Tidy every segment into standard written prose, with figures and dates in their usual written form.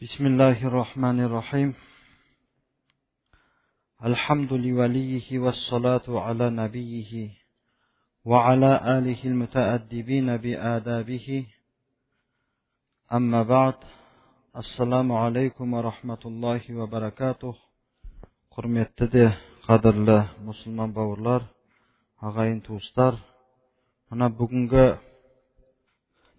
Bismillahirrahmanirrahim. Elhamdülillahi ve salatu ala nebiyyihi ve ala alihil müteaddibine bi adabihi. Amma ba'd. Assalamu aleykum ve rahmetullahi ve berekatuh. Hürmetli de qadırlı Müslüman bavurlar, ağayın tuğustar. Mana bugünkü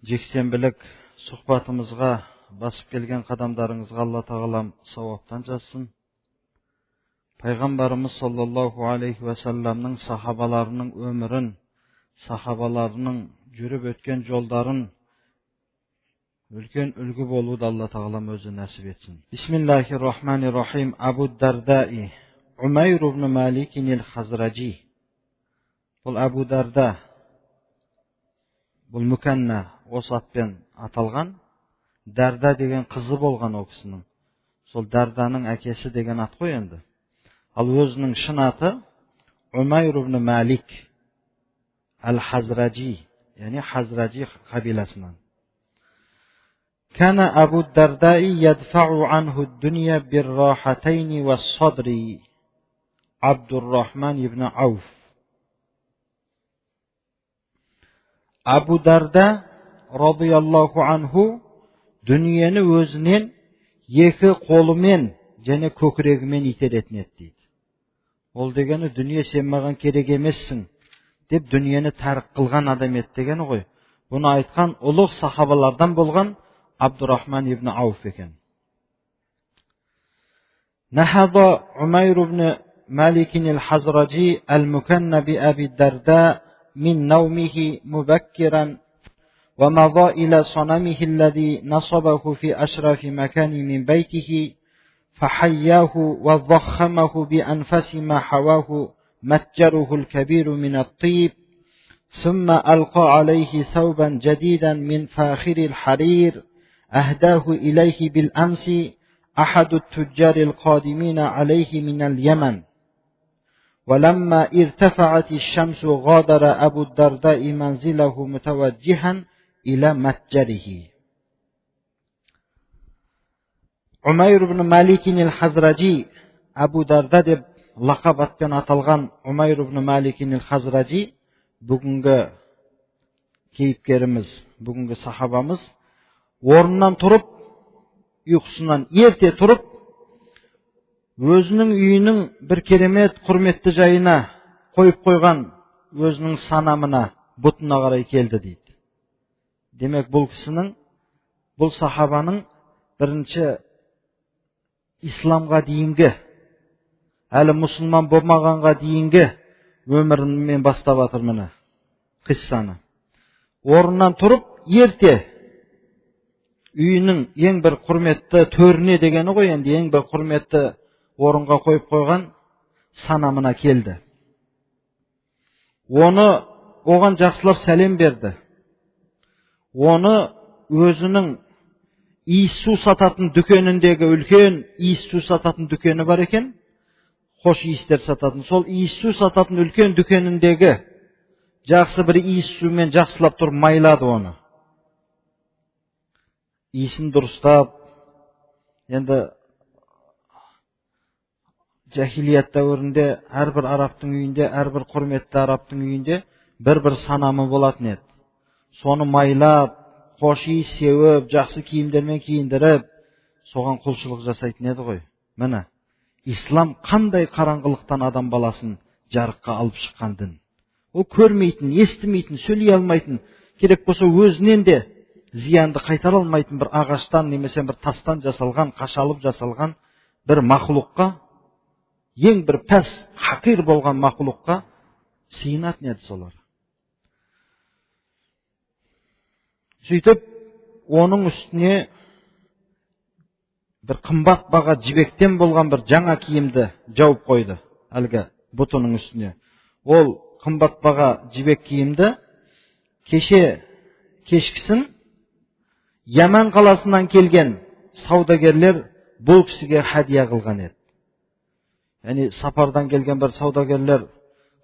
jeksenbilik suhbatımızga basıp kelgen qadamlarınızga Allah Tağalam savaptan жазсын. Peygamberimiz sallallahu aleyhi ve sellem'nin sahabalarının ömrün, sahabalarının jürüp ötken jolların ülken ulgu boluudu Allah Tağalam özü nasip etsin. Bismillahirrahmanirrahim. Abu Dardai, Umayr ibn Malik el-Hazraji. Bul Abu Darda, bul mükenna osatpen atalgan. Darda degen kızı bolgan o kişinin. Sol Darda'nın akesi degen at koy endi. Al özünün şın atı Umayr ibn Malik el-Hazraji, yani Hazraji kabilesinden. Kana Abu Dardai yedfa'u anhu dünya bir rahatayni ve sadri. Abdurrahman ibn Avf. Abu Darda radıyallahu anhu dünyeni özünün екі қолымен және көкірегімен итеретін еді дейді. Ол дегені дүние сен маған керек емессің деп дүниені тәрк қылған адам еді дегені ғой. Бұны айтқан ұлық сахабалардан болған Абдуррахман ибн Ауф екен. Нахада Умайр ибн Малик el-Hazraji el-Mukanna bi Abi Darda min nawmihi mubakkiran ومضى إلى صنمه الذي نصبه في أشرف مكان من بيته فحياه وضخمه بأنفس ما حواه متجره الكبير من الطيب ثم ألقى عليه ثوبا جديدا من فاخر الحرير أهداه إليه بالأمس أحد التجار القادمين عليه من اليمن. ولما ارتفعت الشمس غادر أبو الدرداء منزله متوجها إلى متجره. Umayr ibn Malik el-Hazraji, Abu Darda deb laqab atpen atalgan Umayr ibn Malik el-Hazraji bugünkü keyipkerimiz, bugünkü sahabamız orundan turup, uykusundan erte turup, özünün үйünün bir keremet, kurmetli jayına koyup koygan özünün sanamına, butuna qaray keldi deydi. Demek бұл кісінің, бұл сахабаның бірінші исламға дейінгі, әлі мұсылман болмағанға дейінгі өмірімен бастап атыр міне қиссаны. Орыннан тұрып, ерте үйінің ең бір құрметті төріне дегені ғой, енді ең бір құрметті орынға қойып қойған санамына келді. Оған жақсылап сәлем берді. Оны өзінің иіс су сататын дүкеніндегі үлкен иіс су сататын дүкені бар екен, хош иістер сататын. Сол иіс су сататын үлкен дүкеніндегі жақсы бір иіс сумен жақсылап тұрып майлады оны. Иісін дұрыстап, енді жахилият дәуірінде әрбір арабтың үйінде, әрбір құрметті арабтың үйінде бір-бір санамы болатын еді. Соны майлап, хош иіс сеуіп, жақсы киімдермен киіндіріп, соған құлшылық жасайтын еді ғой. Міне, ислам қандай қараңғылықтан адам баласын жарыққа алып шыққан дін. Ол көрмейтін, естімейтін, сөйлей алмайтын, керек болса өзінен де зиянды қайтара алмайтын бір ағаштан немесе бір тастан жасалған, қашалып жасалған бір мақұлыққа, ең бір пәс, хақир болған мақұлыққа сыйынатын еді солар. Сөйтіп, оның үстіне бір қымбат баға жібектен болған бір жаңа киімді жауып қойды, әлгі бұтының үстіне. Ол қымбат баға жібек киімді кешкісін Яман қаласынан келген саудагерлер бұл кісіге хәдия қылған еді. Яғни сапардан келген бір саудагерлер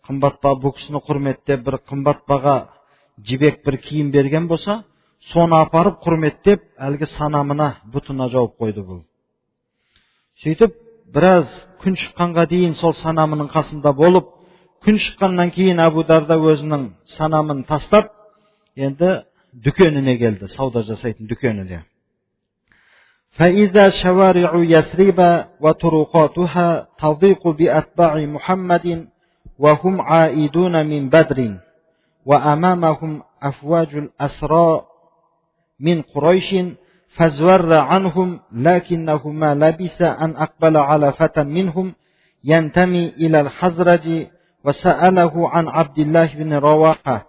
қымбат баға бұл кісіні құрметтеп бір қымбат баға жібек бір киім берген болса, соны апарып құрметтеп, әлгі санамына, бұтына жауып қойды бұл. Сөйтіп, біраз күн шыққанға дейін сол санамының қасында болып, күн шыққаннан кейін Абу Дарда өзінің санамын тастап, енді дүкеніне келді, сауда жасайтын дүкеніне. فإذا شوارع يثرب وطرقاتها تضيق بأتباع محمد وهم عائدون من بدر وأمامهم أفواج الأسرى من قريش فزور عنهم لكنه ما لبث أن أقبل على فتى منهم ينتمي إلى الخزرج وسأله عن عبد الله بن رواحة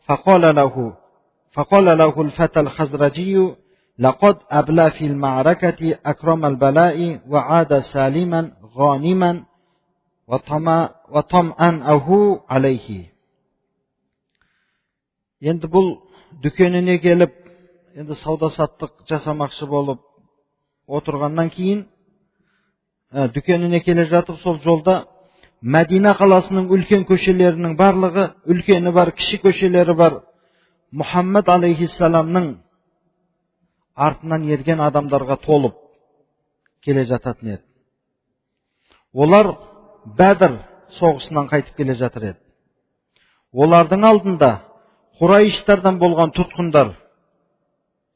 فقال له الفتى الخزرجي لقد أبلى في المعركة أكرم البلاء وعاد سالما غانما وطمأنه عليه. Енді бұл дүкеніне келіп, енді сауда-саттық жасамақшы болып отырғаннан кейін, дүкеніне келе жатып сол жолда Мәдина қаласының үлкен көшелерінің барлығы, үлкені бар, кіші көшелері бар, Мұхаммед алейхиссаламның артынан ерген адамдарға толып келе жататын еді. Олар Бәдір соғысынан қайтып келе жатыр еді. Олардың алдында Құрайыштардан болған тұтқындар,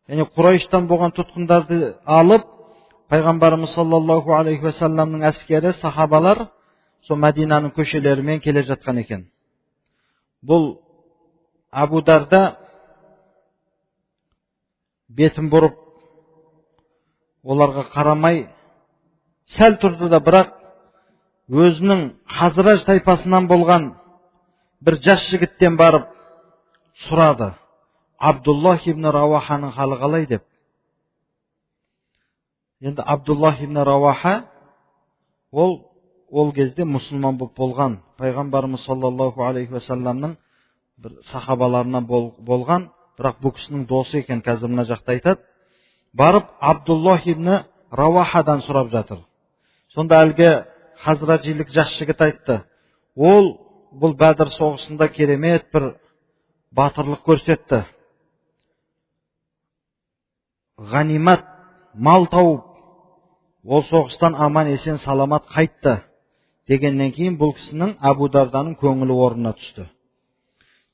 яғни Құрайыштан болған тұтқындарды алып, Пайғамбарымыз саллаллаху алейхи вассаламның әскері, сахабалар сол Мәдинаның көшелерімен келе жатқан екен. Бұл Абу Дарда бетін бұрып, оларға қарамай сәл тұрды да, бірақ өзінің Хазраж тайпасынан болған бір жас жігіттен барып сұрады, Абдуллах ибн Раваханың халы қалай деп. Енді Абдуллах ибн Раваха ол кезде мұсылман болып болған, Пайғамбарымыз саллаллаху алейхи вассаламның бір сахабаларынан болған, бірақ бұл кісінің досы екен, қазір мына жақта айтады. Барып Абдуллах ибн Равахадан сұрап жатыр. Сонда әлгі Хазражилік жас жігіт айтты, бұл Бәдір соғысында керемет бір батырлық көрсетті. Ғанимат, мал тауып, ол соғыстан аман есен саламат қайтты дегеннен кейін бұл кісінің, Абу Дарданың көңілі орнына түсті.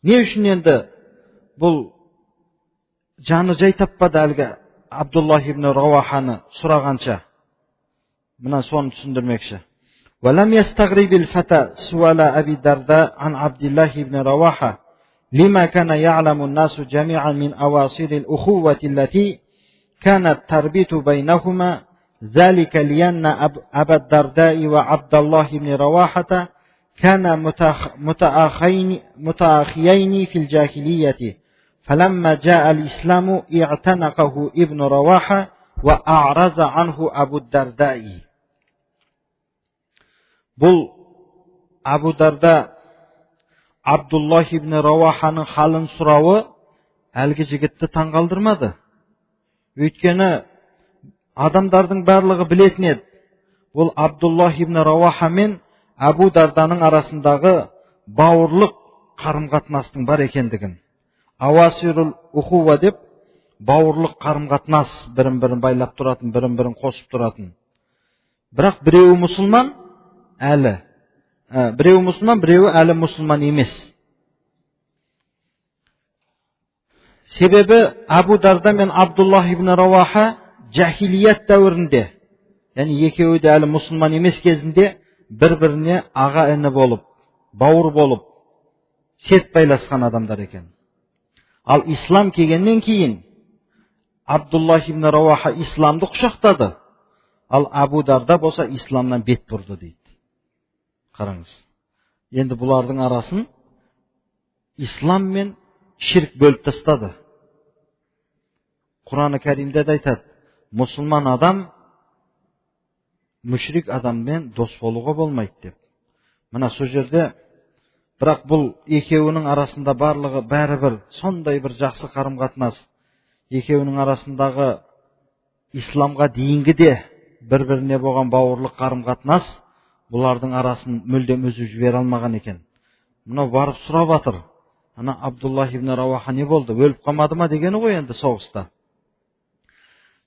Не үшін енді бұл жаны жай таппады әлгі Абдуллах ибн Раваханы сұрағанша? Мына соны түсіндірмекші. وَلَمْ يَسْتَغْرِبِ الْفَتَى سُؤَالَ أَبِي الدَّرْدَاءِ عَنْ عَبْدِ اللَّهِ بْنِ رَوَاحَةَ لما كان يعلم الناس جميعا من أواصر الأخوة التي كانت تربط بينهما ذلك لأن أبا الدرداء وعبد الله بن رواحة كانا متأخيين في الجاهلية فلما جاء الإسلام اعتنقه ابن رواحة وأعرض عنه أبو الدرداء. Бұл Абу Дарда Абдуллах ибн Раваханың халын сұрауы әлгі жігітті таңғалдырмады. Өйткені адамдардың барлығы білетін еді. Бұл Абдуллах ибн Раваха мен Абу Дарданың арасындағы бауырлық қарым-қатынастың бар екендігін. Авасирул ухува деп, бауырлық қарым-қатынас, бірін-бірін байлап тұратын, бірін-бірін қосып тұратын. Бірақ біреуі мұсылман, біреуі әлі мұсылман емес. Себебі Абу Дарда мен Абдуллах ибн Раваха жахилият дәуірінде, яғни екеуі де әлі мұсылман емес кезінде бір-біріне аға-іні болып, бауыр болып, серт байласқан адамдар екен. Ал ислам келгеннен кейін Абдуллах ибн Раваха исламды құшақтады, ал Абу Дарда болса исламнан бет бұрды дейді. Қараңыз. Енді бұлардың арасын ислам мен ширк бөліп тастады. Құран-ы Кәримде де айтады, мұсылман адам мүшрик адаммен дос болуға болмайды деп. Мына сол жерде, бірақ бұл екеуінің арасында барлығы бәрібір сондай бір жақсы қарым-қатынас, екеуінің арасындағы исламға дейінгі де бір-біріне болған бауырлық қарым-қатынас бұлардың арасын мүлдем үзіп жібере алмаған екен. Мынау барып сұрап жатыр. Ана Абдуллах ибн Раваха не болды? Өліп қалмады ма дегені ғой енді соғыста.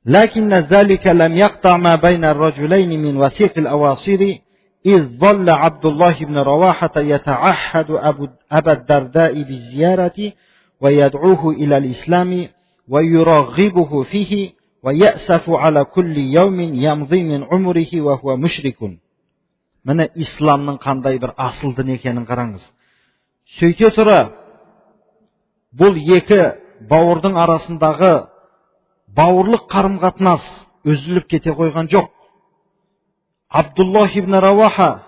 لكن ذلك لم يقطع ما بين الرجلين من وثيق الأواصر إذ ظل عبد الله بن رواحة يتعهد أبا الدرداء بالزيارة ويدعوه إلى الإسلام ويرغبه فيه ويأسف على كل يوم يمضي من عمره وهو مشرك. Міне исламның қандай бір асыл дін екенін қараңыз. Сөйте тұра, бұл екі бауырдың арасындағы бауырлық қарым-қатынас үзіліп кете қойған жоқ. Абдуллах ибн Раваха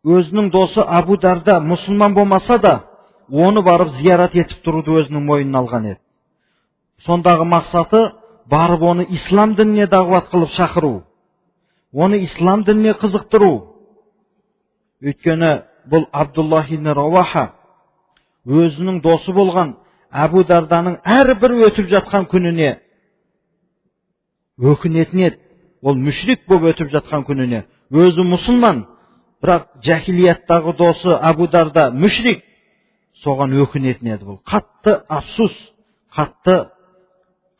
өзінің досы Абу Дарда мұсылман болмаса да, оны барып зиярат етіп тұруды өзінің мойнына алған еді. Сондағы мақсаты барып оны ислам дініне дағуат қылып шақыру, оны ислам дініне қызықтыру. Өйткені бұл Абдуллах ибн Раваха өзінің досы болған Абу Дарданың әрбір өтіп жатқан күніне өкінетін еді. Ол мүшрик болып өтіп жатқан күніне. Өзі мұсылман, бірақ жахилияттағы досы Абу Дарда мүшрик. Соған өкінетін еді бұл. Қатты афсус, қатты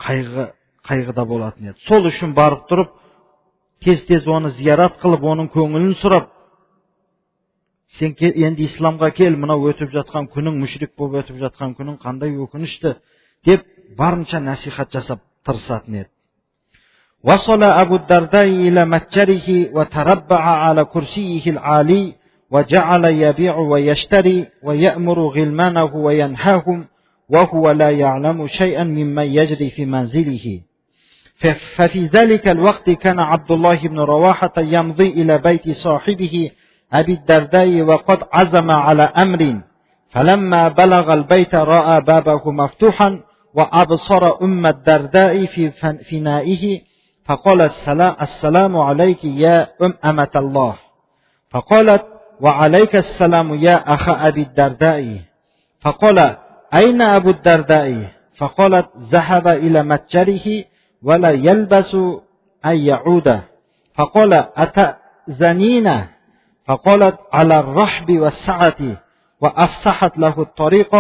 қайғыда болатын еді. Сол үшін барып тұрып, тез-тез оны зиярат қылып, оның көңілін сұрап, сен енді исламға кел, мынау өтіп жатқан күнің, мүшрик болып өтіп жатқан күнің қандай өкінішті деп барынша насихат жасап тырысатын еді. وصل أبو الدرداء إلى متجره وتربع على كرسيه العالي وجعل يبيع ويشتري ويأمر غلمانه وينهاهم وهو لا يعلم شيئا مما يجري في منزله. ففي ذلك الوقت كان عبد الله بن رواحة يمضي إلى بيت صاحبه أبي الدرداء وقد عزم على أمر، فلما بلغ البيت رأى بابه مفتوحا وأبصر أم الدرداء في فنائه فقال السلام عليك يا أمة الله. فقالت وعليك السلام يا أخ أبي الدرداء. فقال أين أبو الدرداء؟ فقالت ذهب إلى متجره ولا يلبس أن يعود. فقال أتأذنين؟ فقالت على الرحب والسعة، وأفسحت له الطريق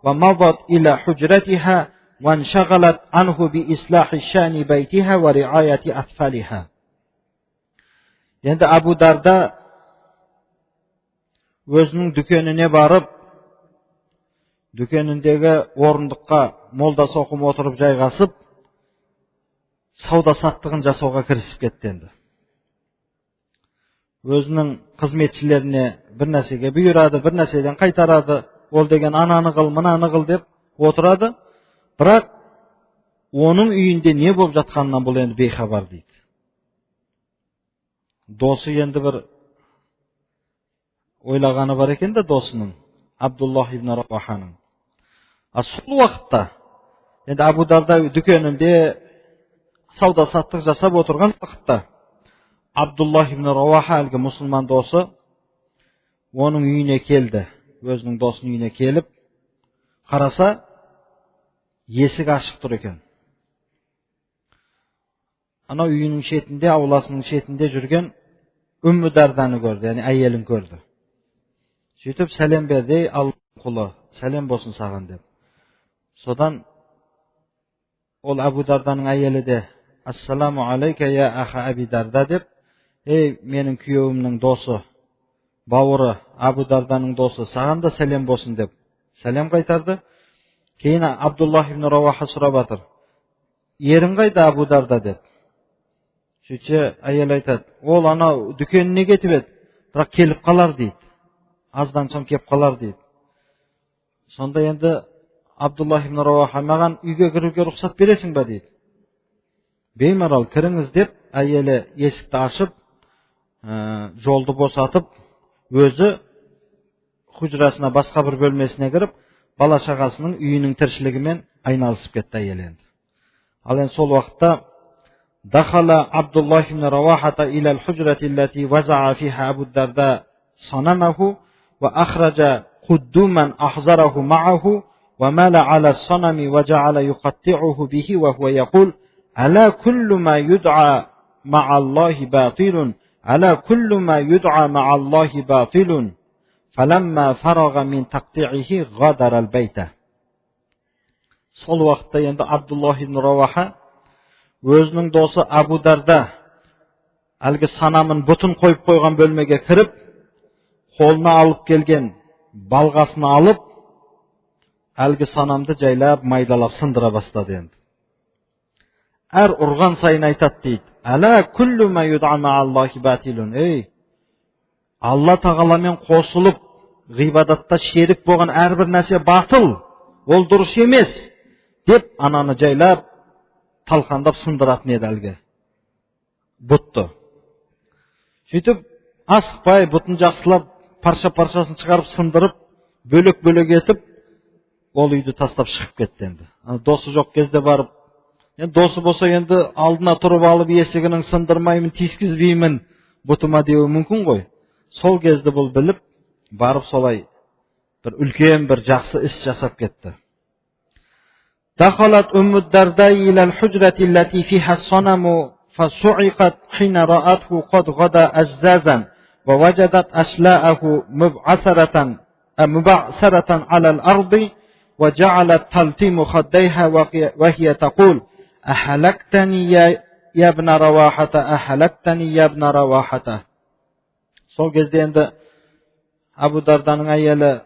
ومضت إلى حجرتها وانشغلت عنه بإصلاح شأن بيتها ورعاية أطفالها. Енді Абу Дарда өзінің дүкеніне барып, дүкеніндегі орындыққа молдасы оқып отырып жайғасып, сауда-саттығын жасауға кірісіп кетті енді. Өзінің қызметшілеріне бір нәрсеге бұйырады, бір нәрседен қайтарады, ол деген ананы қыл, мынаны қыл деп отырады. Бірақ оның үйінде не болып жатқанынан бұл енді бейхабар дейді. Досы енді бір ойлағаны бар екен де досының, Абдуллах ибн Раваханың. Сол уақытта енді Абу Дарда дүкенінде сауда-саттық жасап отырған уақытта Абдуллах ибн Раваха, әлгі мұсылман досы, оның үйіне келді. Өзінің досының үйіне келіп, қараса, есік ашық тұр екен. Ана үйінің шетінде, ауласының шетінде жүрген Үммі Дарданы көрді, яғни әйелін көрді. Сөйтіп сәлем берді, Аллах құлы, сәлем болсын саған деп. Содан ол Абу Дарданың әйелі де Ассаламу алейка я аха Аби Дарда деп, ей менің күйеуімнің досы, бауыры Абу Дарданың досы, саған да сәлем болсын деп сәлем қайтарды. Кейін Абдуллах ибн Раваха сұрап жатыр, ерің қайда Абу Дарда деп. Сөйтсе әйел айтады, ол анау дүкеніне кетіп еді, бірақ келіп қалар дейді. Аздан соң келіп қалар дейді. Сонда енді Абдуллах ибн Раваха, маған үйге кіруге рұқсат бересің ба дейді. Беймарал кіріңіз деп әйелі есікті ашып, жолды босатып, өзі хужрасына басқа бір бөлмесіне кіріп, бала шағасының үйінің тіршілігімен айналысып кетті әйел енді. Ал енді сол уақытта Дахала Абдуллах ибн Равахата илал хужрати аллати ваза'a фиха Абу Дарда санамаху ва ахраджа قدوما أحضره معه ومال على الصنم وجعل يقطعه به وهو يقول ألا كل ما يدعى مع الله باطل ألا كل ما يدعى مع الله باطل فَلَمَّا فَرَغَ مِنْ تَقْطِيعِهِ غَادَرَ الْبَيْتَ. Сол уақытта енді Абдуллах ибн Раваха өзінің досы Абу Дарда әлгі санамын бұтын қойып қойған бөлмеге кіріп, қолына алып келген балғасын алып, әлгі санамды жайлап, майдалап сындыра бастады енді. Әр ұрған сайын айтады дейді: «Әла күллу ма юд'a мa'аллахи батилун». Ей, Алла тағаламен қосылып, ғибадатта шерік болған әрбір нәрсе батыл, ол дұрыс емес, деп ананы жайлап, талқандап сындыратын еді әлгі бұтты. Сөйтіп, асықпай бұтын жақсылап, парша-паршасын шығарып сындырып, бөлек-бөлек етіп, ол үйді тастап шығып кетті енді. Досы жоқ кезде барып, досы болса енді алдына тұрып алып, есігінің сындырмаймын, тискізбеймін, бұтыма деуі мүмкін ғой. Сол кезде бұл біліп, барып солай бір үлкен бір жақсы іс жасап кетті. دخلت أم الدرداء إلى الحجرة التي فيها الصنم فصعقت حين رأته قد غدا أجزازا ووجدت أشلاءه مبعثرة على الأرض وجعلت تلتم خديها وهي تقول: أهلكتني يا ابن رواحة، أهلكتني يا ابن رواحة. Сол кезде енді Абу Дарданың әйелі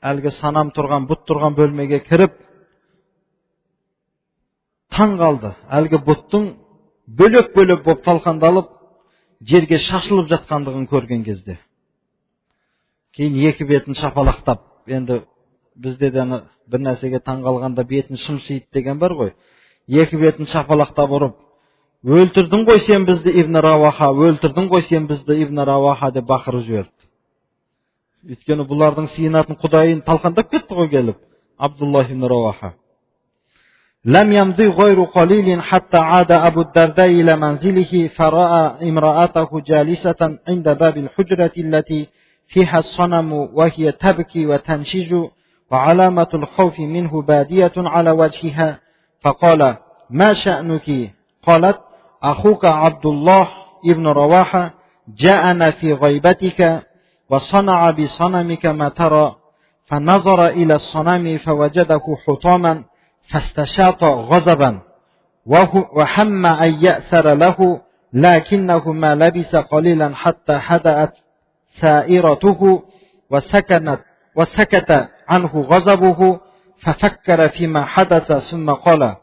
әлгі санам тұрған, бұт тұрған бөлмеге кіріп, таң қалды. Әлгі бұттың бөлек-бөлек болып талқандалып, жерге шашылып жатқандығын көрген кезде. Кейін екі бетін шапалақтап, енді бізде де бір нәрсеге таң қалғанда бетін шымшиды деген бар ғой. Екі бетін шапалақтап ұрып, өлтірдің ғой сен бізді Ибн Раваха, өлтірдің ғой сен бізді Ибн Раваха деп бақырып жіберді. Өйткені бұлардың сиынатын құдайын талқандап кетті ғой келіп, Абдуллах ибн Раваха. لم يمضي غير قليل حتى عاد أبو الدرداء إلى منزله فرأى امرأته جالسة عند باب الحجرة التي فيها الصنم وهي تبكي وتنشج وعلامة الخوف منه بادية على وجهها، فقال: ما شأنك؟ قالت: أخوك عبد الله ابن رواحة جاءنا في غيبتك وصنع بصنمك ما ترى. فنظر إلى الصنم فوجده حطاما فاستشاط غضبا وهم أن يأثر له، لكنه ما لبث قليلا حتى هدأت سائرته وسكت عنه غضبه، ففكر فيما حدث ثم قال: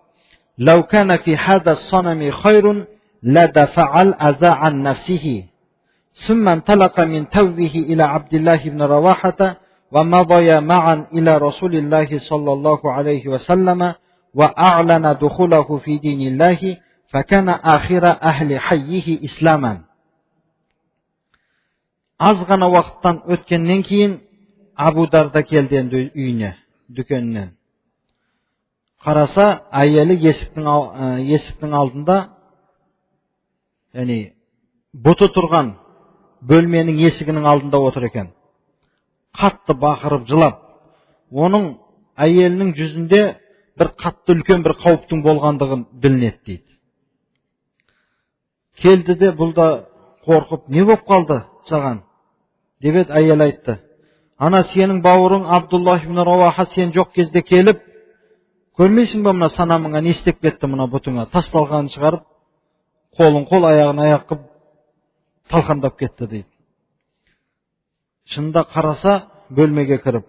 لو كان في هذا الصنم خير لدفع الأذى عن نفسه. ثم انطلق من توبه إلى عبد الله بن رواحة ومضيا معا إلى رسول الله صلى الله عليه وسلم وأعلن دخوله في دين الله فكان آخر أهل حيه إسلاما. Az ғана уақыттан өткеннен кейін Абу Дарда келді енді үйіне, дүкенінен. Қараса, әйелі есіктің алдында, яғни бұты тұрған бөлменің есігінің алдында отыр екен. Қатты бақырып жылап, оның әйелінің жүзінде бір қатты үлкен бір қауіптің болғандығын білінеді дейді. Келді де бұл да қорқып, не болып қалды саған? Деп еді, әйел айтты: ана сенің бауырың Абдуллах ибн Раваха сен жоқ кезде келіп, көрмейсің ба мына санамыңа не істеп кетті, мына бұтыңа тасталғанын шығарып, қолын қол, аяғын аяқ қып, талқандап кетті дейді. Шында қараса, бөлмеге кіріп,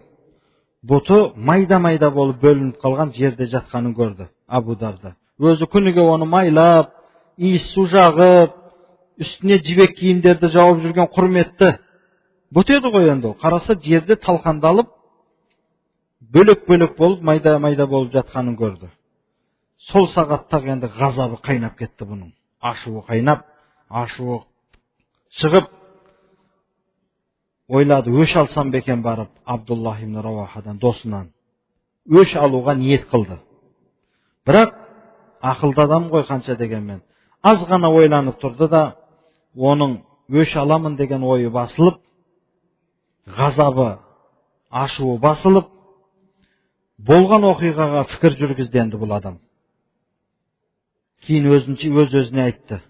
бұты майда-майда болып бөлініп қалған жерде жатқанын көрді Абу Дарда. Өзі күніге оны майлап, иіс су жағып, үстіне жібек киімдерді жауып жүрген құрметті бұт еді ғой енді. Қараса, жерде талқандалып, бөлек-бөлек болып, майда-майда болып жатқанын көрді. Сол сағаттағы енді ғазабы қайнап кетті бұның. Ашуы қайнап, ашуы шығып, ойлады, өш алсам бекен барып Абдуллах ибн Равахадан, досынан. Өш алуға ниет қылды. Бірақ ақылды адам ғой қанша дегенмен. Аз ғана ойланып тұрды да, оның өш аламын деген ойы басылып, ғазабы, ашуы басылып, болған оқиғаға пікір жүргізді енді бұл адам. Кейін өз-өзіне айтты: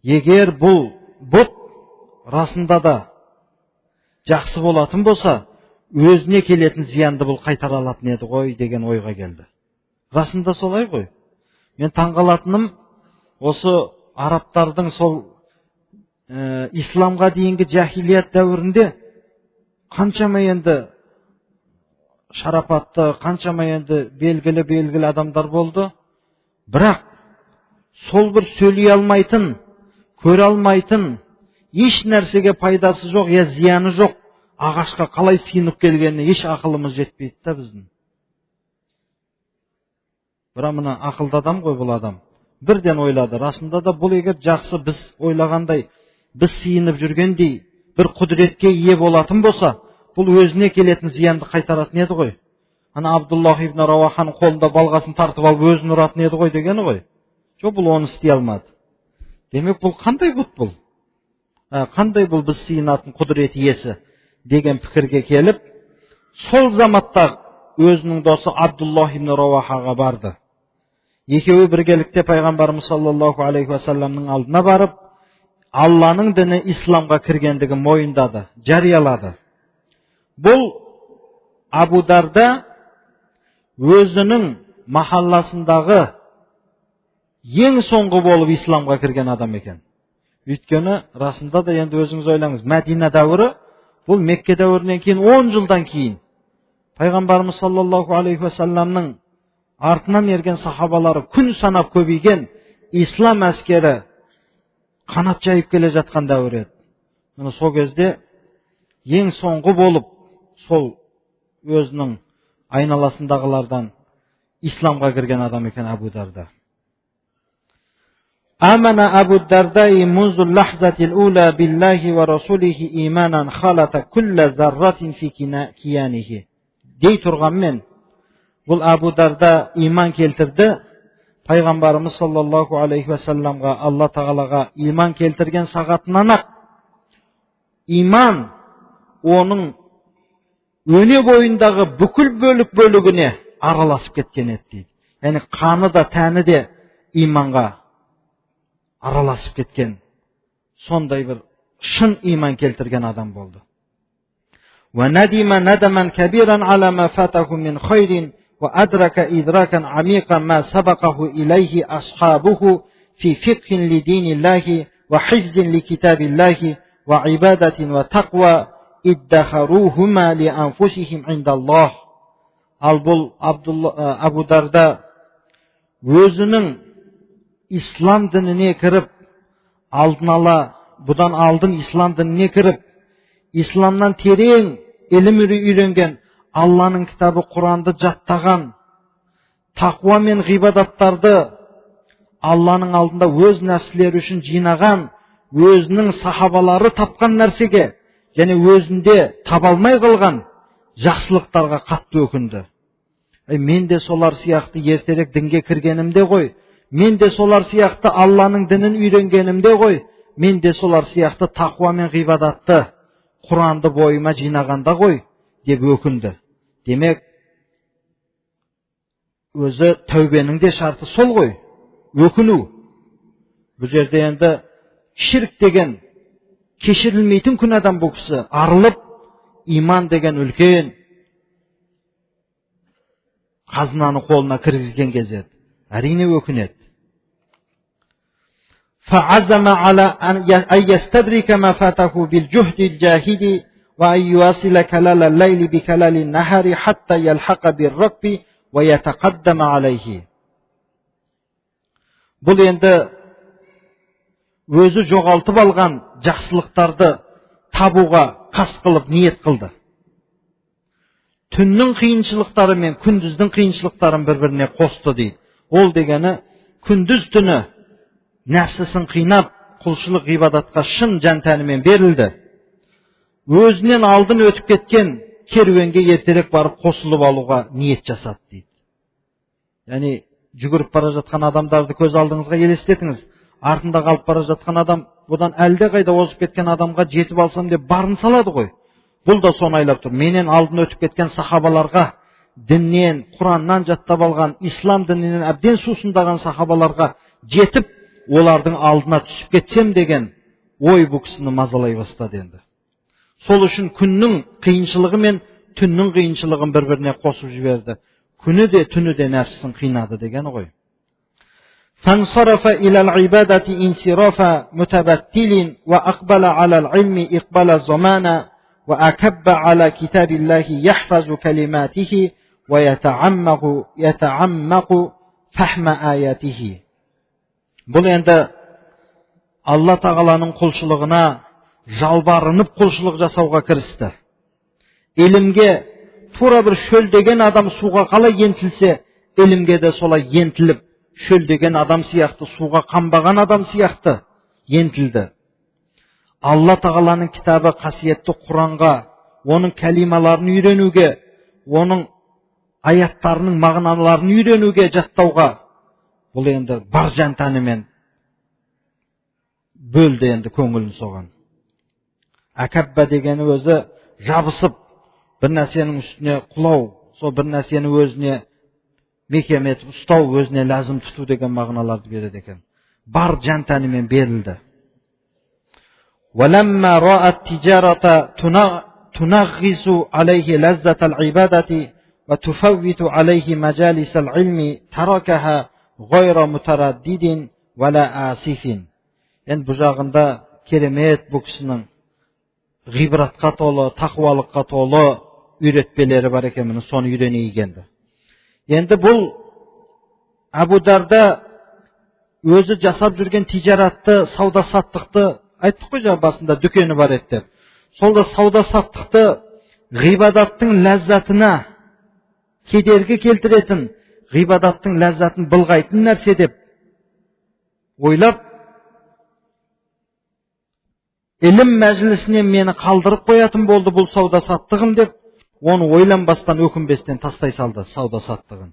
егер бұл бұт расында да жақсы болатын болса, өзіне келетін зиянды бұл қайтара алатын еді ғой деген ойға келді. Расында солай ғой. Мен таңғалатыным осы арабтардың сол исламға дейінгі жахилият дәуірінде қаншама енді шарапатты, қаншама енді белгілі адамдар болды. Бірақ сол бір сөйлей алмайтын, көре алмайтын, еш нәрсеге пайдасы жоқ, я зияны жоқ ағашқа қалай сыйынып келгеніне еш ақылымыз жетпейді да біздің. Бірақ мына ақылды адам ғой бұл адам. Бірден ойлады, расында да бұл егер жақсы біз ойлағандай, біз сыйынып жүргендей бір құдіретке ие болатын болса, бұл өзіне келетін зиянды қайтаратын еді ғой. Ана Абдуллах ибн Раваханың қолында балғасын тартып алып өзін ұратын еді ғой дегені ғой. Жоқ, бұл оны істей алмады. Демек бұл қандай бұт бұл? Қандай бұл біз сыйынатын құдірет иесі деген пікірге келіп, сол заматта өзінің досы Абдуллах ибн Равахаға барды. Екеуі біргелікте пайғамбарымыз саллаллаху алейхи ва салламның алдына барып, Алланың діні исламға кіргендігін мойындады, жариялады. Бұл Абу Дарда өзінің махалласындағы ең соңғы болып исламға кірген адам екен. Өйткені расында да енді өзіңіз ойлаңыз, Мәдина дәуірі бұл Мекке дәуірінен кейін 10 жылдан кейін пайғамбарымыз саллаллаху алейхи ва салламның артынан ерген сахабалары күн санап көбейген, ислам әскері қанат жайып келе жатқан дәуір еді. Міне сол кезде ең соңғы болып сол өзінің айналасындағылардан исламға кірген адам екен Абу Дарда. Амана Абу Дардаи мунзу лахзатил ула биллахи ва расулихи иманан халата кулла зарратин фи киянихи. Дей тұрғанмен бұл Абу Дарда иман келтірді. Пайғамбарымыз саллаллаху алейхи ва салламға, Алла тағалаға иман келтірген сағатынан ақ иман оның өне бойындағы бүкіл бөлігіне араласып кеткен еді дейді. Яғни қаны да тәні де иманға араласып кеткен, сондай бір шын иман келтірген адам болды. Ва надима надаман кабиран ала ма фатаху мин хайрин ва адрака идракан амиқа ма сабақаху илайхи асхабуху фи фикхин ли диниллахи ва хиззин ли китабиллахи ва ибадатин ва тақва иддахарухума ли анфусихим индаллах. Ал бұл Абу Дарда өзінің ислам дініне кіріп, алдын ала, бұдан алдын ислам дініне кіріп, исламнан терең ілім үйренген, Алланың кітабы Құранды жаттаған, тақуа мен ғибадаттарды Алланың алдында өз нәпсілері үшін жинаған, өзінің сахабалары тапқан нәрсеге және өзінде табалмай қалған жақсылықтарға қатты өкінді. Мен де солар сияқты ертерек дінге кіргенімде ғой, мен де солар сияқты Алланың дінін үйренгенімде ғой, мен де солар сияқты тақуа мен ғибадатты Құранды бойыма жинағанда ғой деп өкінді. Демек, өзі тәубенің де шарты сол ғой, өкіну. Бұл жерде енді ширк деген кешірілмейтін күнәдан бұл кісі арылып, иман деген үлкен қазынаны қолына кіргізген кезет. Әрине өкінеді. فعزم على أن يستدرك ما فاته بالجهد الجاهد وأن يواصل كلال الليل بكلال النهار حتى يلحق بالركب ويتقدم عليه. Бұл енді өзі жоғалтып алған жақсылықтарды табуға қасд қылып ниет қылды. Түннің қиыншылықтары мен күндіздің қиыншылықтарын бір-біріне қосты дейді. Ол дегені күндіз түні нәпсісін қинап, құлшылық ғибадатқа шын жан-тәнімен берілді. Өзінен алдын өтіп кеткен керуенге ертерек барып қосылып алуға ниет жасады дейді. Яғни жүгіріп бара жатқан адамдарды көз алдыңызға елестетіңіз. Артында қалып бара жатқан адам бұдан әлде қайда озып кеткен адамға жетіп алсам деп барын салады ғой. Бұл да соны ойлап тұр. Менен алдын өтіп кеткен сахабаларға, діннен, Құраннан жаттап алған, ислам дінінен әбден сусындаған сахабаларға жетіп, олардың алдына түсіп кетсем деген ой бұл кісіні мазалай бастады енді. Сол үшін күннің қиыншылығы мен түннің қиыншылығын бір-біріне қосып жіберді. Күні де түні де нәпсісін қинады дегені ғой. فانصرف إلى العبادة انصراف متبتل وأقبل على العلم إقبال الزمان وأكب على كتاب الله يحفظ كلماته ويتعمق فهم آياته. Бұл енді Алла Тағаланың құлшылығына жалбарынып құлшылық жасауға кірісті. Илімге тура бір шөлдеген адам суға қалай ентілсе, илімге де солай ентіліп, шөлдеген адам сияқты, суға қанбаған адам сияқты ентілді. Алла Тағаланың кітабы қасиетті Құранға, оның кәлималарын үйренуге, оның аяттарының мағыналарын үйренуге, жаттауға, бұл енді бар жан-тәнімен бөлді енді көңілін соған. Акабба дегені өзі жабысып, бір нәрсенің үстіне құлау, сол бір нәрсені өзіне мекем етіп ұстау, өзіне ләзім тұту деген мағыналарды береді екен. Бар жан-тәнімен берілді. وَلَمَّا رَأَى التِّجَارَةَ تُنَغِّسُ عَلَيْهِ لَذَّةَ الْعِبَادَةِ وَتُفَوِّتُ عَلَيْهِ مَجَالِسَ الْعِلْمِ تَرَكَهَا غَيْرَ مُتَرَدِّدٍ وَلَا آسِفٍ. Енді бұл жағында керемет бұл кісінің ғибратқа толы, тақуалыққа толы үйретпелері бар екен, міне соны үйренейік енді. Енді бұл Абу Дарда өзі жасап жүрген тижаратты, сауда-саттықты айттық қой жаңа басында, дүкені бар еді деп. Сол да сауда-саттықты ғибадаттың ләззатына кедергі келтіретін, ғибадаттың ләззатын былғайтын нәрсе деп ойлап, ілім мәжілісінен мені қалдырып қоятын болды бұл сауда-саттығым деп, оны ойланбастан, өкінбестен тастай салды сауда-саттығын.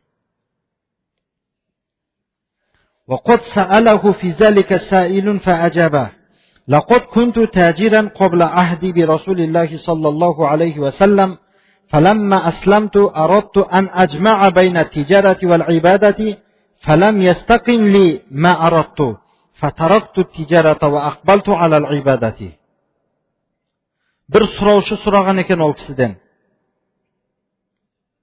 وَقَدْ سَأَلَهُ فِي ذَلِكَ سَائِلٌ فَأَجَابَهُ لَقَدْ كُنْتُ تَاجِرًا قَبْلَ عَهْدِي بِرَسُولِ اللَّهِ صَلَّى اللَّهُ عَلَيْهِ وَسَلَّمَ فَلَمَّا أَسْلَمْتُ أَرَدْتُ أَنْ أَجْمَعَ بَيْنَ التِّجَارَةِ وَالْعِبَادَةِ فَلَمْ يَسْتَقِمْ لِي مَا أَرَدْتُ فَتَرَكْتُ التِّجَارَةَ وَأَقْبَلْتُ عَلَى الْعِبَادَةِ. Bir сұраушы сұраған екен ол кісіден.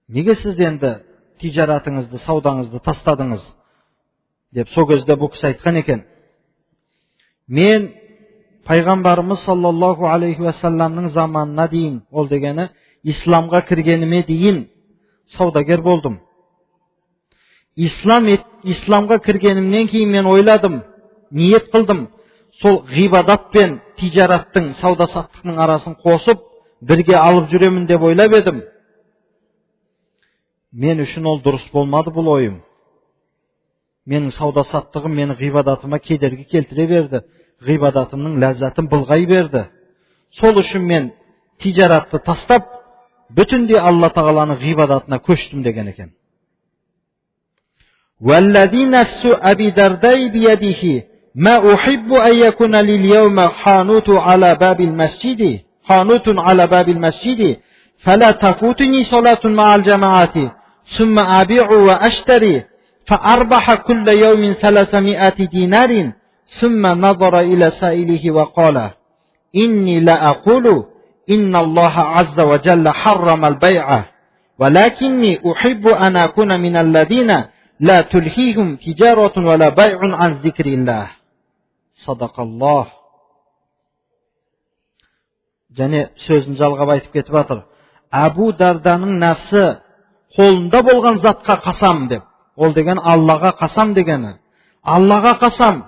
Неге сіз енді тижаратыңызды, саудаңызды тастадыңыз? Деп сол кезде бұл кісі айтқан екен. Мен пайғамбарымыз саллаллаху алейхи уассаламның заманына дейін, ол дегені исламға кіргеніме дейін саудагер болдым. Исламға кіргенімнен кейін мен ойладым, ниет қылдым, сол ғибадат пен тижараттың, сауда-саттықтың арасын қосып, бірге алып жүремін деп ойлап едім. Мен үшін ол дұрыс болмады бұл ойым. Менің сауда-саттығым мені ғибадатыма кедергі келтіре берді. Ғибадатымның ләззатын былғай берді. Сол үшін мен тижаратты тастап, бүтінде Алла Тағаланың ғибадатына көштім деген екен. وَالَّذِي نَفْسُ أَبِي دَرْدَيْ بِيَدِهِ مَا أُحِبُّ أَنْ يَكُونَ لِي الْيَوْمَ حَانُوتٌ عَلَى بَابِ الْمَسْجِدِ فَلَا تَفُوتُنِي صَلَاةٌ مَعَ الْجَمَاعَةِ ثُمَّ أَبِيعُ وَأَشْتَرِي فأربح كل يوم 300 دينار ثم نظر إلى سائله وقال إني لا أقول إن الله عز وجل حرم البيع ولكني أحب أن أكون من الذين لا تلهيهم تجارة ولا بيع عن ذكر الله. صدق الله. Және сөзін жалғап айтып кетіп жатыр. Абу Дарданың нәпсі қолында болған затқа қасам деп. Ол деген Аллаға қасам дегені. Аллаға қасам,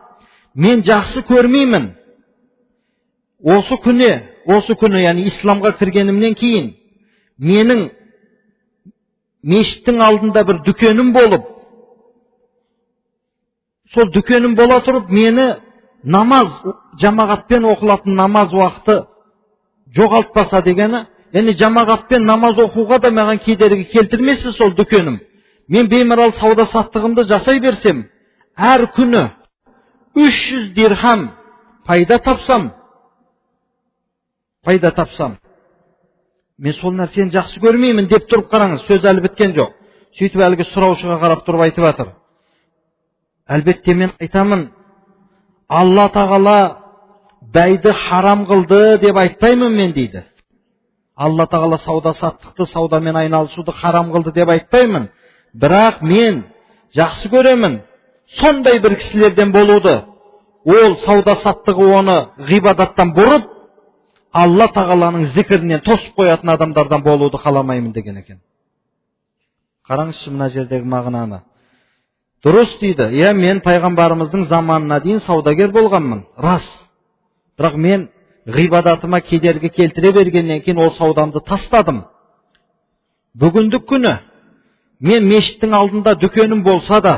мен жақсы көрмеймін. Осы күні, яғни исламға кіргенімнен кейін, менің мешіттің алдында бір дүкенім болып, сол дүкенім бола тұрып, мені намаз, жамағатпен оқылатын намаз уақыты жоғалтпаса дегені, яғни жамағатпен намаз оқуға да маған кедергі келтірмесе сол дүкенім. Мен беймарал сауда-саттығымды жасай берсем, әр күні 300 дирхам пайда тапсам, мен сол нәрсені жақсы көрмеймін деп тұрып қараңыз, сөз әлі біткен жоқ. Сөйтіп әлгі сұраушыға қарап тұрып айтып жатыр. Әлбетте мен айтамын, Алла Тағала бәйді харам қылды деп айтпаймын мен дейді. Алла тағала сауда саттықты, саудамен айналысуды харам қылды деп айтпаймын. Бірақ мен жақсы көремін сондай бір кісілерден болуды. Ол сауда саттығы оны ғибадаттан бұрып, Алла тағаланың зікірінен тосып қоятын адамдардан болуды қаламаймын деген екен. Қараңызшы мына жердегі мағынаны. Дұрыс дейді. Мен пайғамбарымыздың заманына дейін саудагер болғанмын. Рас. Бірақ мен ғибадатыма кедергі келтіре бергеннен кейін ол саудамды тастадым. Бүгіндік күні мен мешіттің алдында дүкенім болса да,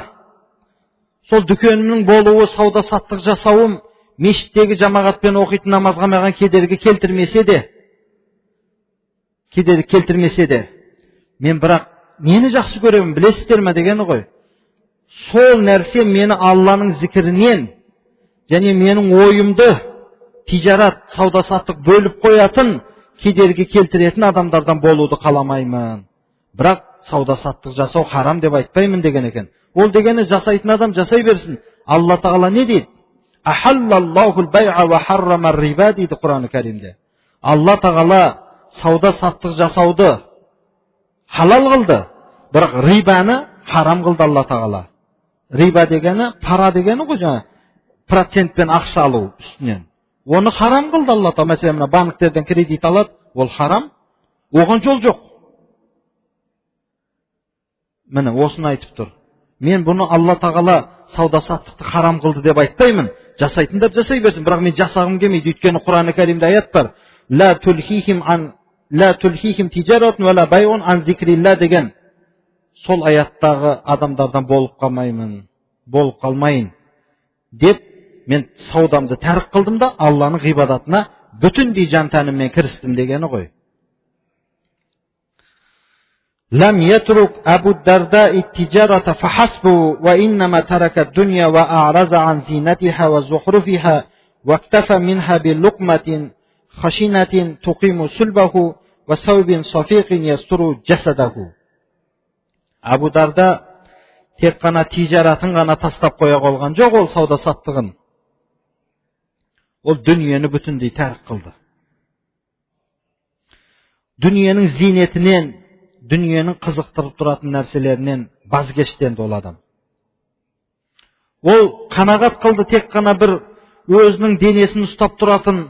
сол дүкенімнің болуы, сауда саттық жасауым мешіттегі жамағатпен оқитын намазға маған кедергі келтірмесе де, мен бірақ нені жақсы көремін білесіздер ме дегені ғой. Сол нәрсе мені Алланың зікірінен және менің ойымды тижарат, сауда саттық бөліп қоятын, кедергі келтіретін адамдардан болуды қаламаймын. Бірақ сауда саттық жасау харам деп айтпаймын деген екен. Ол дегені жасайтын адам жасай берсін. Алла тағала не дейді? Ахаллаллахул бай'a ва харрамар риба дейді Құран-ы Кәримде. Алла тағала сауда саттық жасауды халал қылды, бірақ рибаны харам қылды Алла тағала. Риба дегені, пара дегені ғой, жаңа процентпен ақша алу үстінен. Оны харам қылды Алла тағала. Мәселен, банктерден кредит алады, ол харам. Оған жол жоқ. Міне осыны айтып тұр. Мен бұны Алла тағала сауда саттықты харам қылды деп айтпаймын. Жасайтындар жасай берсін, бірақ мен жасағым келмейді. Өйткені Құран-ы Кәримде аят бар. Ла тулхихим тижаратун ва ла байун ан зикрилла деген. Сол аяттағы адамдардан болып қалмайын деп мен саудамды тәрк қылдым да Алланың ғибадатына бүтіндей жан тәніммен кірістім дегені ғой. Лам ятрук Абу Дарда иттижарата фахасбу ва иннама тарака дуnya ва а'раза ан зинатиха ва зухруфиха ва ктафа минха би луқматин хашинатин туқиму сулбаху ва саубин сафиқин ястуру жасадаху. Абу Дарда тек қана тижаратын ғана тастап қоя қойған жоқ, ол сауда саттығын. Ол дүниені бүтіндей тәрк қылды. Дүниенің зинетінен, дүниенің қызықтырып тұратын нәрселерінен базгештенді ол адам. Ол қанағат қылды, тек қана бір өзінің денесін ұстап тұратын,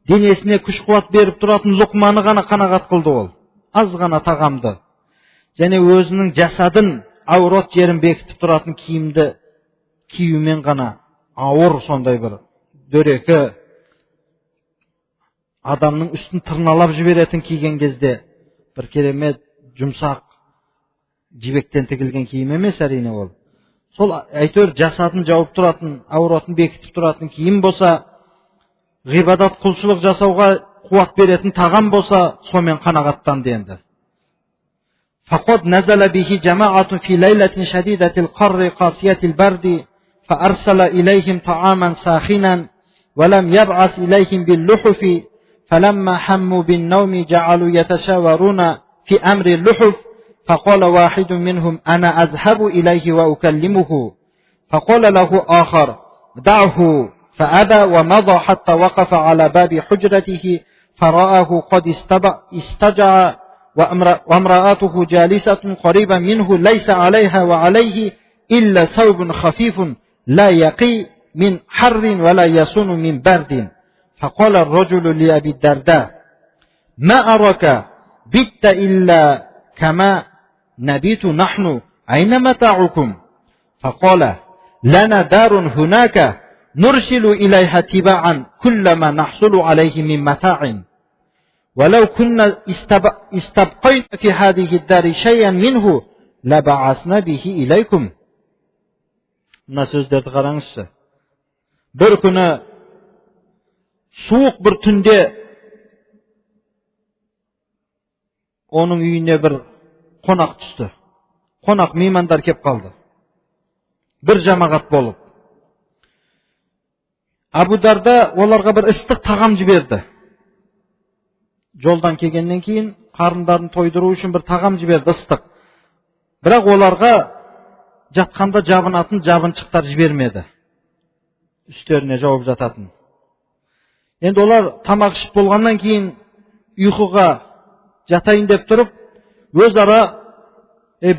денесіне күш қуат беріп тұратын лұқманы ғана қанағат қылды ол. Аз ғана тағамды. Және өзінің жасадын, аурат жерін бекітіп тұратын киімді киюмен ғана, ауыр сондай бір дөрекі, адамның үстін тырналап жіберетін киген кезде, бір керемет, жұмсақ, жібектен тігілген киім емес әрине ол. Сол әйтеуір жасадын жауып тұратын, ауратын бекітіп тұратын киім болса, ғибадат құлшылық жасауға қуат беретін тағам болса, сомен қанағаттанды енді. فقد نزل به جماعة في ليلة شديدة القر قاسية البرد فأرسل إليهم طعاما ساخنا ولم يبعث إليهم باللحف فلما حموا بالنوم جعلوا يتشاورون في أمر اللحف فقال واحد منهم أنا أذهب إليه وأكلمه فقال له آخر دعه فأبى ومضى حتى وقف على باب حجرته فرآه قد استجع وامرأته جالسة قريبا منه ليس عليها وعليه إلا ثوب خفيف لا يقي من حر ولا يصون من برد فقال الرجل لأبي الدرداء ما أراك بت إلا كما نبيت نحن أين متاعكم فقال لنا دار هناك نرسل إليها تباعا كل ما نحصل عليه من متاع ولو كنا استبقينا في هذه الدار شيئا منه لبعثنا به إليكم. Мына сөздерді қараңызшы. Бір күні суық бір түнде оның үйіне бір қонақ түсті. Қонақ меймандар кеп қалды. Бір жамағат болып. Абу Дарда оларға бір ыстық тағам жіберді. Жолдан келгеннен кейін қарындарын тойдыру үшін бір тағам жіберді ыстық. Бірақ оларға жатқанда жабынатын жабыншықтар жібермеді. Үстеріне жауып жататын. Енді олар тамақ ішіп болғаннан кейін uyquga jatayın deb turib, o'zaro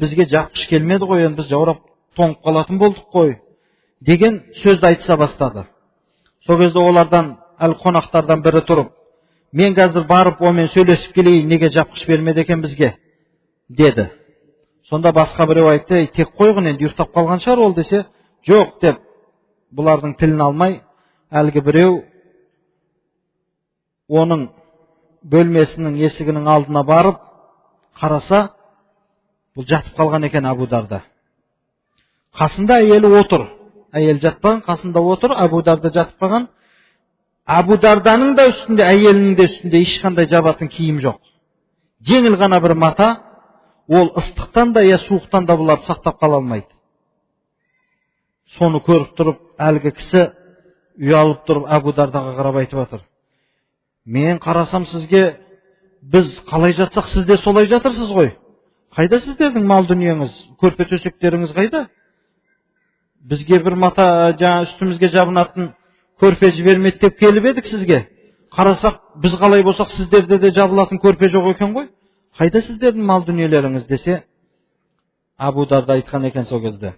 bizga jaqqish kelmedi qo'y, endi biz javrab to'ngib qolатын bo'ldik qo'y degan so'zni aytsa boshladi. Сол кезде ulardan qo'noqlardan biri turib, men hozir borib, men сөйлесіп keleyim, nega jaqqish bermedi ekan bizga dedi. Sonda boshqa biri aytdi, tek qo'yg'in, endi uxtab qolgan шығар ол dese, yo'q deb bularning tilini olmay, algi birov onun bölmesinin esiginin aldına barıp qarasa, bu жатып қалған ekan Abu Darda. Qasında ayeli otur. Ayel жатпаған, qasında otur, Abu Darda жатып қалған. Abu Dardanın da üstünde, ayelinin de üstünde ешқандай жабатын kiyim жоқ. Жеңіл ғана bir mata, ол ыстықтан да ya суықтан да бұлар сақтап қала алмайды. Соны көріп тұрып, әлгі кісі ұялып тұрып Abu Dardaға қарап айтып отыр. Мен қарасам сізге, біз қалай жатсақ, сіз де солай жатырсыз ғой. Қайда сіздердің мал дүниеңіз, көрпе төсектеріңіз қайда? Бізге бір мата, жаңа үстімізге жабынатын көрпе жібермеді деп келіп едік сізге. Қарасақ, біз қалай болсақ, сіздерде де жабылатын көрпе жоқ екен ғой. Қайда сіздердің мал дүниелеріңіз десе, Abu Darda айтқан екен сол кезде.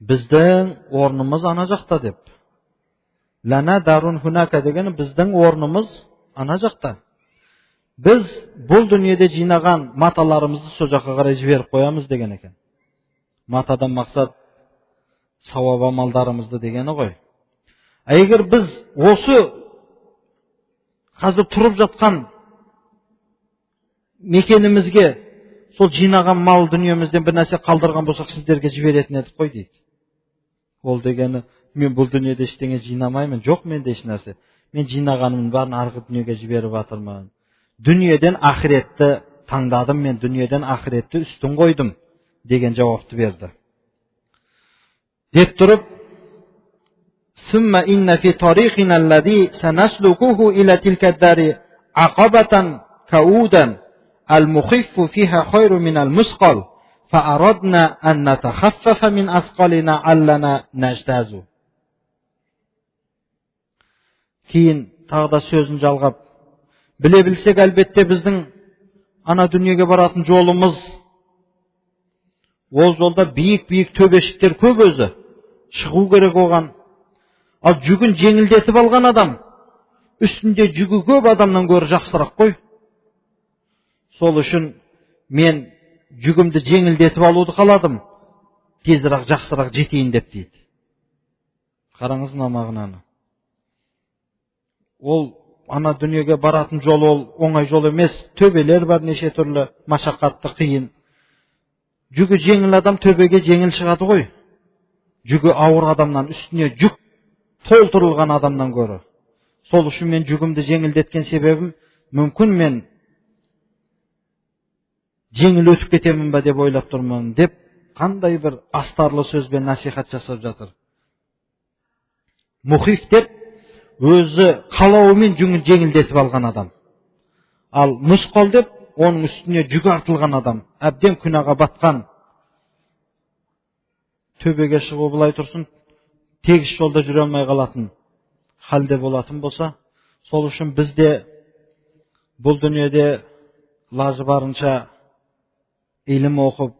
Біздің орнымыз ана жақта деп. Lana darun hunaka degeni bizning o'rnimiz ana joqda. Biz bu dunyoda jinagan matalarimizni shu yoqqa qaray jibirib qo'yamiz degan ekan. Matadan maqsad savob amallarimizni degani qo'y. Agar biz o'sha hozir turib жатқан mekenimizga сол jinagan mal dunyomizdan bir narsa qoldirgan bo'lsak, sizlarga jiberетін edip qo'y deydi. Ол degani men bu dunyoda eштеңе жинамаймын. Жоқ менде еш нәрсе. Мен жинағанымның барын арғы дүниеге жіберіп жатырмын. Дүниеден ақиретті таңдадым, мен дүниеден ақиретті үстін қойдым деген жауапты берді. Деп тұрып, "Summa inna fi tariqina alladhi sanasluquhu ila tilka ad-dari aqabatan kaudan al-mukhiffu fiha khairu min al-musqal fa aradna an natakhaffafa min asqalina allana najtazu." Кейін тағы да сөзін жалғап, біле білсек әлбетте біздің ана дүниеге баратын жолымыз, ол жолда биік-биік төбешіктер көп өзі, шығу керек оған. Ал жүгін жеңілдетіп алған адам, үстінде жүгі көп адамнан гөрі жақсырақ қой. Сол үшін мен жүгімді жеңілдетіп алуды қаладым, тезірек жақсырақ жетейін деп дейді. Қараңыз мағынаны. Ол ана дүниеге баратын жол, ол оңай жол емес, төбелер бар неше түрлі, машақатты, қиын. Жүгі жеңіл адам төбеге жеңіл шығады ғой. Жүгі ауыр адамнан, үстіне жүк толтырылған адамнан көрі. Сол үшін мен жүгімді жеңілдеткен себебім, мүмкін мен жеңіл өтіп кетемін ба деп ойлап тұрмын, деп қандай бір астарлы сөзбен насихат жасап жатыр. Мұхиф деп өзі қалауымен жүгін жеңілдетіп алған адам. Ал мұсқал деп оның үстіне жүгі артылған адам, әбден күнәға батқан, төбеге шығу былай тұрсын, тегіс жолда жүре алмай қалатын халде болатын болса, сол үшін бізде бұл дүниеде лажы барынша ilm o'qib,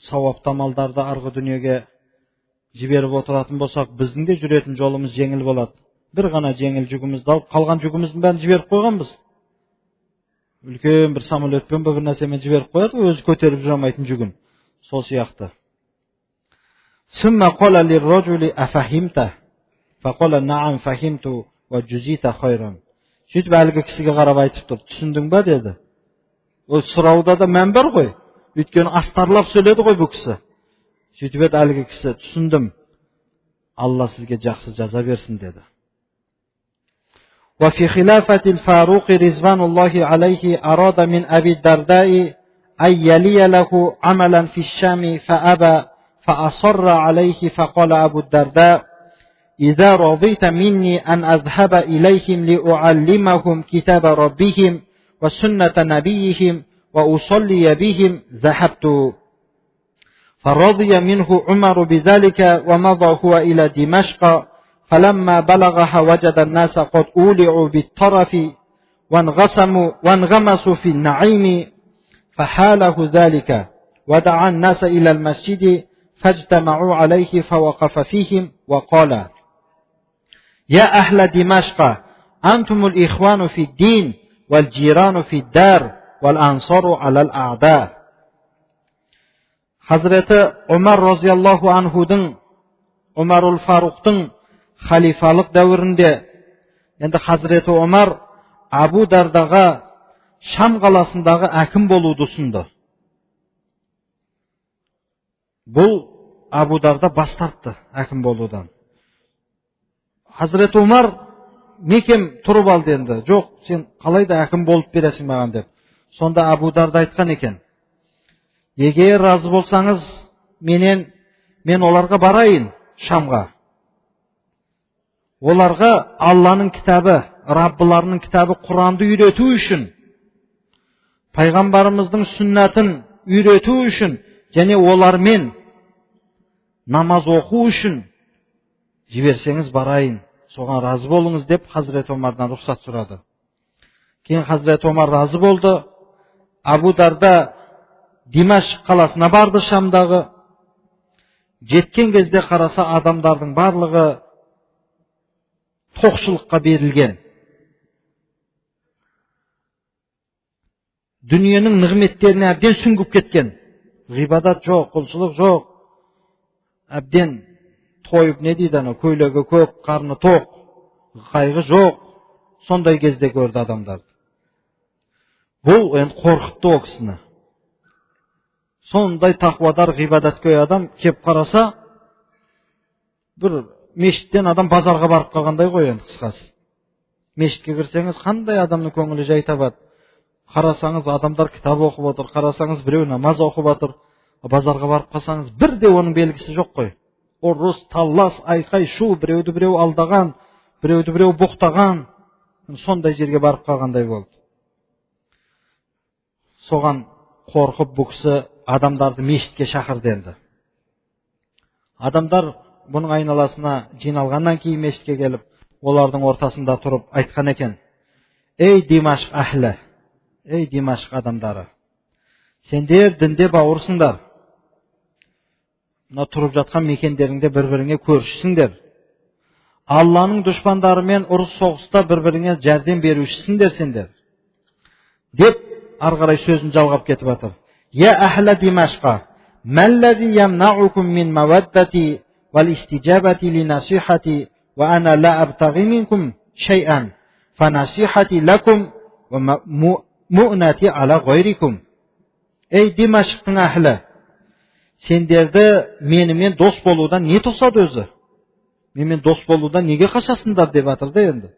savobli amallarni arg'i dunyoga jibirib o'tirатын болсақ, біздің де жүретін жолымыз жеңіл болады. Bir ғана жеңіл жүгімізді алып, қалған жүгіміздің бәрін жіберіп қойғанбыз. Үлкен бір самолетпен бір нәрсемен жіберіп қояды, өзі көтеріп жүре алмайтын жүгін. Сол сияқты. Summa qala lirrajuli afahimta faqala na'am fahimtu wa juzita khayran. Сөйтіп әлгі кісіге қарап айтып тұр, түсіндің ба деді. Ол сұрауда да мән бар ғой. Өйткені астарлап сөйледі ғой бұл кісі. Сөйтіп еді әлгі кісі, түсіндім. Алла сізге жақсы жаза берсін деді. وفي خلافة الفاروق رضوان الله عليه أراد من أبي الدرداء أن يلي له عملا في الشام فأبى فأصر عليه فقال أبو الدرداء إذا رضيت مني أن أذهب إليهم لأعلمهم كتاب ربهم وسنة نبيهم وأصلي بهم ذهبت. فرضي منه عمر بذلك ومضى هو إلى دمشق. فلما بلغها وجد الناس قد أولعوا بالطرف وانغمسوا في النعيم فحاله ذلك ودعا الناس إلى المسجد فاجتمعوا عليه فوقف فيهم وقال يا أهل دمشق أنتم الإخوان في الدين والجيران في الدار والأنصار على الأعداء. Hazreti Ömer roziyallahu anhu'dың, Ömerul Faruq'тың халифалық дәуірінде, енді Hazreti Ömer Abu Dardaға Шам қаласындағы әкім болуды ұсынды. Бұл Abu Darda бас тартты әкім болудан. Hazreti Ömer мекем тұрып алды енді. Жоқ, сен қалай да әкім болып бересің маған деп. Сонда Abu Darda айтқан екен: егер разы болсаңыз, мен оларға барайын Шамға. Оларға Алланың кітабы, Раббыларының кітабы Құранды үйрету үшін, пайғамбарымыздың сүннатын үйрету үшін, және олармен намаз оқу үшін жіберсеңіз барайын, соған разы болыңыз деп Hazreti Ömer'дан рұқсат сұрады. Кейін Hazreti Ömer разы болды. Abu Darda Димашқ қаласына барды Шамдағы. Жеткен кезде қараса адамдардың барлығы тоқшылыққа берілген. Дүниенің нығметтеріне әбден сүңгіп кеткен. Ғибадат жоқ, құлшылық жоқ. Әбден тойып, не дейді ана, көйлегі көк, қарны тоқ, қайғы жоқ. Сондай кезде көрді адамдарды. Бұл енді қорқытты о кісіні. Сондай тақуадар, ғибадаткөй адам кеп қараса, бір мешіттен адам базарға барып қалғандай ғой енді қысқасы. Мешітке кірсеңіз, қандай адамның көңілі жай табады. Қарасаңыз, адамдар кітап оқып отыр, қарасаңыз, біреу намаз оқып отыр. Базарға барып қалсаңыз, бірде оның белгісі жоқ қой. Ұрыс, таллас, айқай, шу, біреуді біреу алдаған, біреуді біреу боқтаған. Сондай жерге барып қалғандай болды. Соған қорқып бұл кісі адамдарды мешітке шақырды енді. Адамдар бұның айналасына жиналғаннан кейін мешітке келіп, олардың ортасында тұрып айтқан екен: ей Димашқ әхлі, ей Димашқ адамдары, сендер дінде бауырсыңдар. Мына тұрып жатқан мекендеріңде бір-біріңе көршісіңдер. Алланың дұшпандарымен ұрыс соғыста бір-біріңе жәрдем берушісіңдер сендер. Деп арғарай сөзін жалғап кетіп жатыр. Я әхлі Димашқа, мәлләзи ямнa'укум мин маваддати вал истижабати ли насихати ва ана ла абтагhi минкум шай'ан фа насихати лакум ва му'нати ала гайрикум. Ей Димашқтың әхлі, сендерді менімен дос болудан не тоқсады өзі? Менімен дос болудан неге қашасыңдар деп жатыр да енді.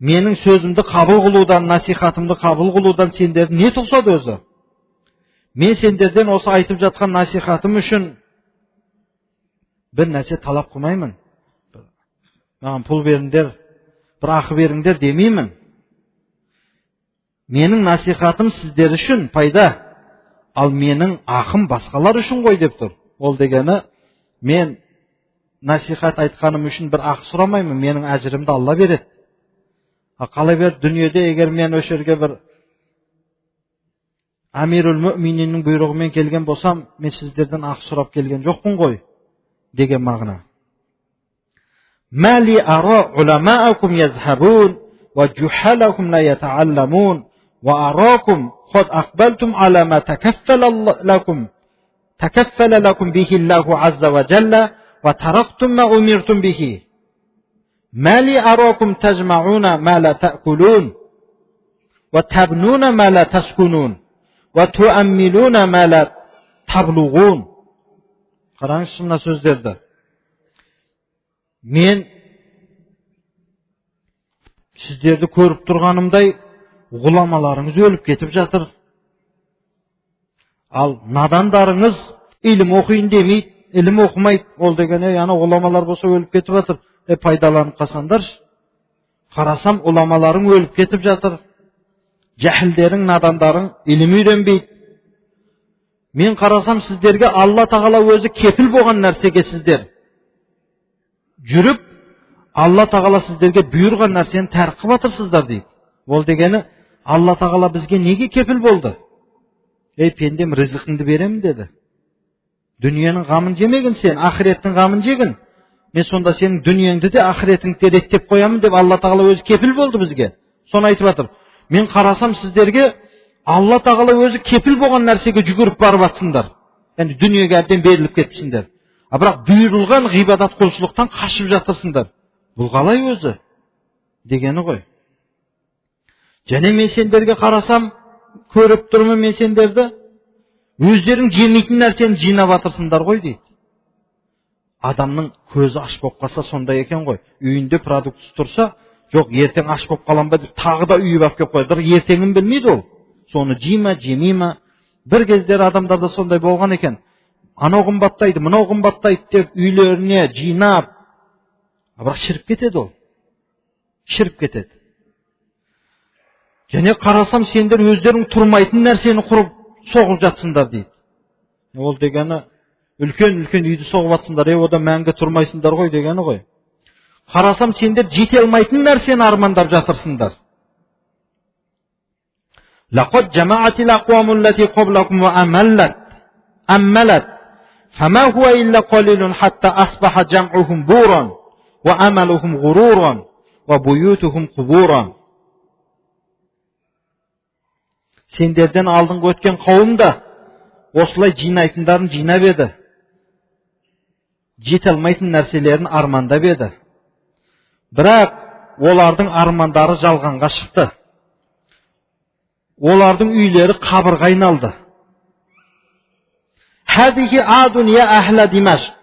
Менің сөзімді қабыл қылудан, насихатымды қабыл қылудан сендерді не тоқсады өзі? Мен сендерден осы айтып жатқан насихатым үшін бір нәрсе талап қылмаймын. Маған пұл беріңдер, бір ақы беріңдер демеймін. Менің насихатым сіздер үшін пайда, ал менің ақым басқалар үшін ғой деп тұр. Ол дегені, мен насихат айтқаным үшін бір ақы сұрамаймын, менің әжірімді Алла береді. Қалай бер дүниеде егер мен өшерге бір Амирул Мүмининнің бұйрығымен келген болсам, мен сіздерден ақы сұрап келген жоқпын ғой деген мағына. Мали ара уламаакум язхабун ва жухалакум ла ятаалламун ва аракум қад ақбалтум ала ма такаффала лакум бихи Аллаху азза ва джалла ва тарактум ма умиртум бихи. Мали аракум тажмауна ма ла таъкулун ва табнуна ма ла таскунун ва туаммилуна ма ла таблуғун. Қараңызшы мына сөздерді. Мен сіздерді көріп тұрғанымдай ғұламаларыңыз өліп кетіп жатыр. Ал надандарыңыз илім оқиын демейді, илім оқымайды. Ол деген ана ғұламалар болса өліп кетіп жатыр. Пайдаланып қалсаңдаршы. Қарасам ғұламаларың өліп кетіп жатыр. Жәһілдерің, надандарың илім үйренбейді. Мен қарасам сіздерге Алла тағала өзі кепіл болған нәрсеге сіздер жүріп, Алла тағала сіздерге бұйырған нәрсені тәрк қылып жатырсыздар дейді. Ол дегені Алла тағала бізге неге кепіл болды? Ей пендем, ризқыңды беремін деді. Дүниенің ғамын жемегін сен, ақыреттің ғамын жегін. Мен сонда сенің дүниеңді де ақыретіңді де реттеп қоямын деп Алла тағала өзі кепіл болды бізге. Соны айтып жатыр. Мен қарасам сіздерге Алла тағала өзі кепіл болған нәрсеге жүгіріп барып жатсыңдар. Яғни дүниеге әбден беріліп кетіпсіңдер. Бірақ бұйырылған ғибадат құлшылықтан қашып жатырсыңдар. Бұл қалай өзі? Дегені ғой. Және мен сендерге қарасам, көріп тұрмын мен сендерді, өздерің жемейтін нәрсені жинап жатырсыңдар ғой дейді. Адамның көзі аш болып қалса сондай екен ғой. Үйінде продуктысы тұрса, жоқ ертең аш болып қалам ба деп тағы да үйіп алып келіп қояды. Бірақ ертеңін білмейді ол. Соны жейма, жемей ма? Бір кездері адамдарда сондай болған екен. Анау қымбаттайды, мынау қымбаттайды деп үйлеріне жинап, бірақ шіріп кетеді ол. Шіріп кетеді. Және қарасам сендер өздерің тұрмайтын нәрсені құрып соғып жатсыңдар дейді. Ол дегені үлкен үйді соғып жатсыңдар, ода мәңгі тұрмайсыңдар ғой дегені ғой. Қарасам сендер жете алмайтын нәрсені армандап жатырсыңдар. Лақад жамаатил ақуамул лати қаблакум ва аммалат фама хуа илля қалилун хатта асбаха жам'ухум буран ва амалухум ғуруран ва буютухум қубуран. Сендерден алдыңғы өткен қауым да осылай жинайтындарын жинап еді. Жете алмайтын нәрселерін армандап еді. Бірақ олардың армандары жалғанға шықты. Олардың үйлері қабырға айналды. Хадихи адун я ахла Димашқ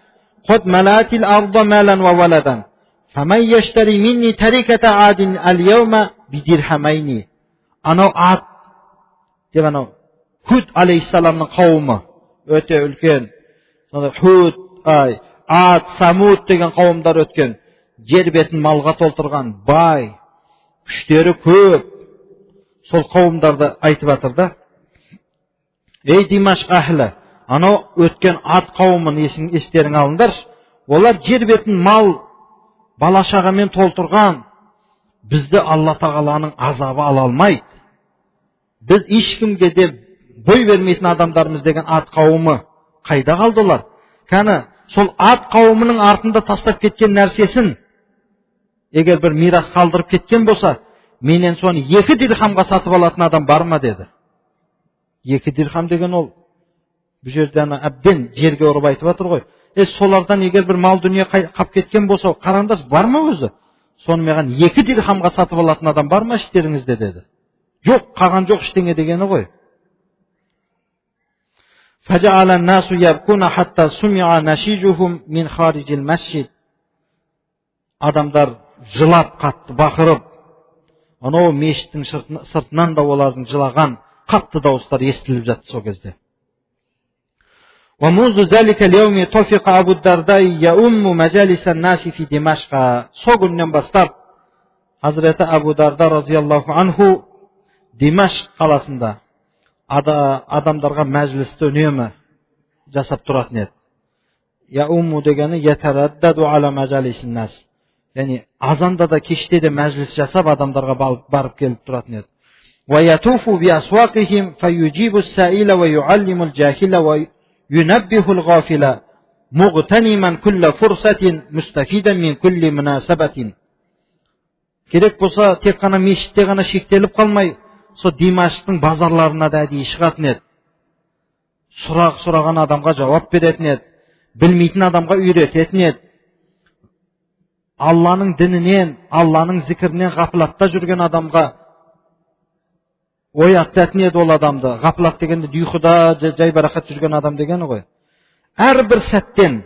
қад малатил арда малан ва валадан фаман яштари минни тариката адин ал-яума бидирхамайни. Анау ад деп анау Худ алейхиссаламның қауымы өте үлкен. Худ, Ад, Самуд деген қауымдар өткен. Жер бетін малға толтырған, бай, күштері көп. Сол қауымдарды айтып жатыр да. Ей Димашқ әхлі, анау өткен Ад қауымын естерің алыңдар. Олар жер бетін мал, балашағамен толтырған. Бізді Алла тағаланың азабы ала алмайды. Біз ешкімге де бой бермейтін адамдарымыз деген Ад қауымы қайда қалдылар? Кәні сол Ад қауымының артында тастап кеткен нәрсесін егер бір мирас қалдырып кеткен болса, менен соны 2 дирхамға сатып алатын адам бар ма деді. 2 дирхам деген ол бұл жерде әбден жерге ұрып айтып жатыр ғой. Солардан егер бір мал дүние қап кеткен болса, қараңдар бар ма өзі? Соны маған 2 дирхамға сатып алатын адам бар ма іштеріңізде деді. Жоқ, қалған жоқ іштеңе дегені ғой. فجعل الناس يبكون حتى سمع نشيجهم من خارج المسجد. Адамдар жылап қатты бақырып, анау мешіттің сыртынан да олардың жылаған қатты дауыстар естіліп жатты сол кезде. ومنذ ذلك اليوم توفق أبو الدرداء يؤم مجالس الناس في دمشق. Сол күннен бастап Hazreti Abu Darda разияллаху анху Димашқ қаласында адамдарға мәжілісті үнемі жасап тұратын еді. Яуму дегені ятараддаду ала мәжалисин нас. Яғни азанда да кеште де мәжіліс жасап адамдарға барып келіп тұратын еді. Ва ятуфу би асвақихим фаюджибу саила ва юаллиму al-jahila ва yunabbihu al-ghafila mughтаниман кулла фурсатин мустафидан мин кулли мунасабатин. Керек болса тек қана мешітте ғана шектеліп қалмай, сол Димашқтың базарларына да әдейі шығатын еді. Сұраған адамға жауап беретін еді. Білмейтін адамға үйрететін еді. Алланың дінінен, Алланың зікірінен ғафлатта жүрген адамға оятатын еді ол адамды. Ғафлат дегенде дүйхыда жайбарақат жүрген адам дегені ғой. Әрбір сәттен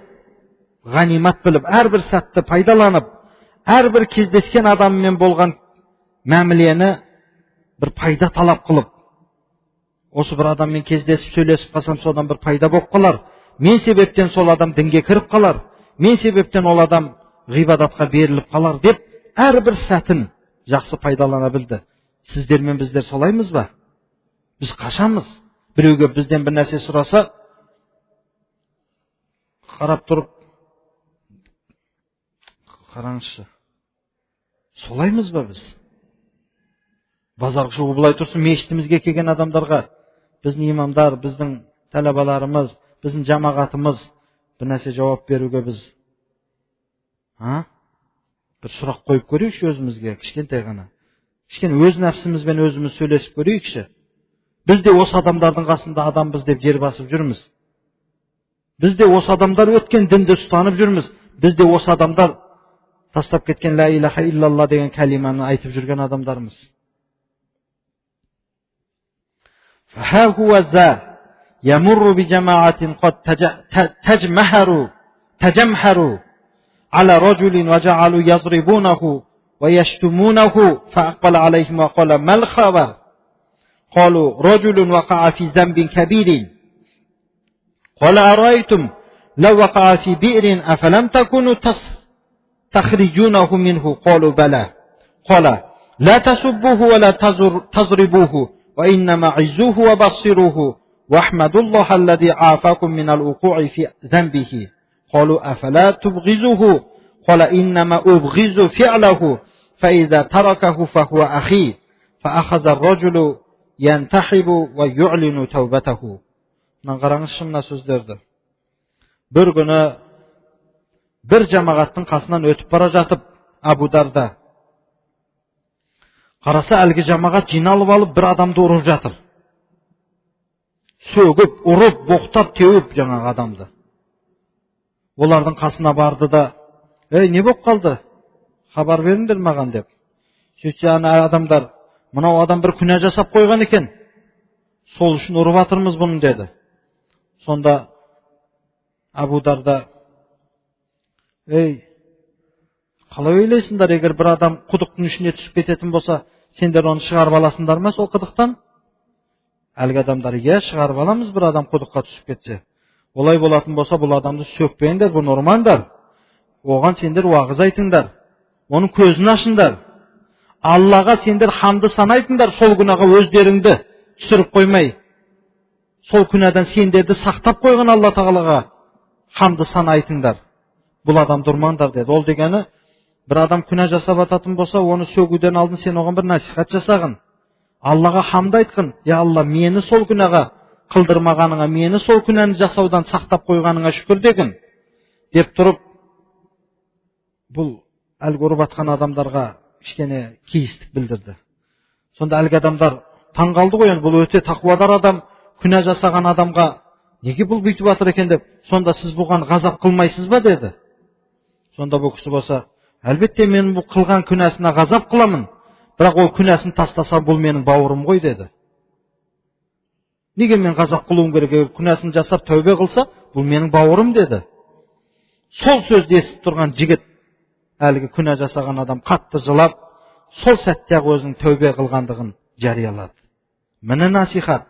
ғанимат біліп, әрбір сәтті пайдаланып, әрбір кездескен адаммен болған мәмілені бір пайда талап қылып, осы бір адаммен кездесіп сөйлесіп қалсам, содан бір пайда болып қалар. Мен себептен сол адам дінге кіріп қалар. Мен себептен ол адам ғибадатқа беріліп қалар деп, әрбір сәтін жақсы пайдалана білді. Сіздер мен біздер солаймыз ба? Біз қашамыз? Біреуге бізден бір нәрсе сұраса, қарап тұрып, қараңызшы, солаймыз ба біз? Базарға шығу былай тұрсын, мешітімізге келген адамдарға, біздің имамдар, біздің талабаларымыз, біздің жамағатымыз бір нәрсе жауап беруге біз бір сұрақ қойып көрейікші өзімізге, кішкентай ғана. Кішкене өз нәпсімізбен өзіміз сөйлесіп көрейікші. Біз де осы адамдардың қасында адамбыз деп жер басып жүрміз. Біз де осы адамдар өткен дінді ұстанып жүрміз. Біз де осы адамдар тастап кеткен ла илаха иллалла деген кәлиманы айтып жүрген адамдармыз. فها هو ذا يمر بجماعة قد تجمهروا على رجل وجعلوا يضربونه ويشتمونه فأقبل عليهم وقال ما الخبر قالوا رجل وقع في ذنب كبير قال أرأيتم لو وقع في بئر أفلم تكونوا تخرجونه منه قالوا بلى قال لا تسبوه ولا تضربوه وإنما عزوه وبصروه واحمدوا الله الذي عافاكم من الوقوع في ذنبه قالوا أفلا تبغزوه قال إنما أبغز فعله فإذا تركه فهو أخي فأخذ الرجل ينتحب ويعلن توبته. Қараңызшы мына сөздерді. Bir күні bir жамағаттың қасынан өтіп бара жатып, Абу Дарда қараса, әлгі жамағат жиналып алып бір адамды ұрып жатыр. Сөгіп, ұрып, боқтап, теуіп жаңағы адамды. Олардың қасына барды да, не болып қалды? Хабар беріңдер маған деп. Сөйтсе адамдар, мынау адам бір күнә жасап қойған екен. Сол үшін ұрып жатырмыз бұны деді. Сонда Абу Дарда, қалай ойлайсыңдар, егер бір адам құдықтың ішіне түсіп кететін болса, сендер оны шығарып аласыңдар ма сол құдықтан? Әлгі адамдар, шығарып аламыз бір адам құдыққа түсіп кетсе. Олай болатын болса, бұл адамды сөкпеңдер, бұны ұрмаңдар. Оған сендер уағыз айтыңдар. Оның көзін ашыңдар. Аллаға сендер хамды санайтыңдар, сол күнәға өздеріңді түсіріп қоймай. Сол күнәдан сендерді сақтап қойған Алла Тағалаға хамды санайтыңдар. Бұл адам дұрмаңдар деді. Ол дегені, бір адам күнә жасап ататын болса, оны сөгуден алдын сен оған бір насихат жасағын. Аллаға хамды айтқын. Алла, мені сол күнәға қылдырмағаныңа, мені сол күнәні жасаудан сақтап қойғаныңа шүкір дегін. Деп тұрып, бұл әлгі ұрып атқан адамдарға кішкене кейістік білдірді. Сонда әлгі адамдар таңғалды ғой, бұл өте тақуадар адам, күнә жасаған адамға неге бұл бүйтіп жатыр екен деп, сонда сіз бұған ғазап қылмайсыз ба деді. Сонда бұл кісі болса, әлбетте мен бұл қылған күнәсіне ғазап қыламын, бірақ ол күнәсін тастасам бұл менің бауырым ғой деді. Неге мен ғазап қылуым керек? Күнәсін жасап тәубе қылса, бұл менің бауырым деді. Сол сөзді естіп тұрған жігіт, әлгі күнә жасаған адам қатты жылап, сол сәтте өзінің тәубе қылғандығын жариялады. Міне насихат.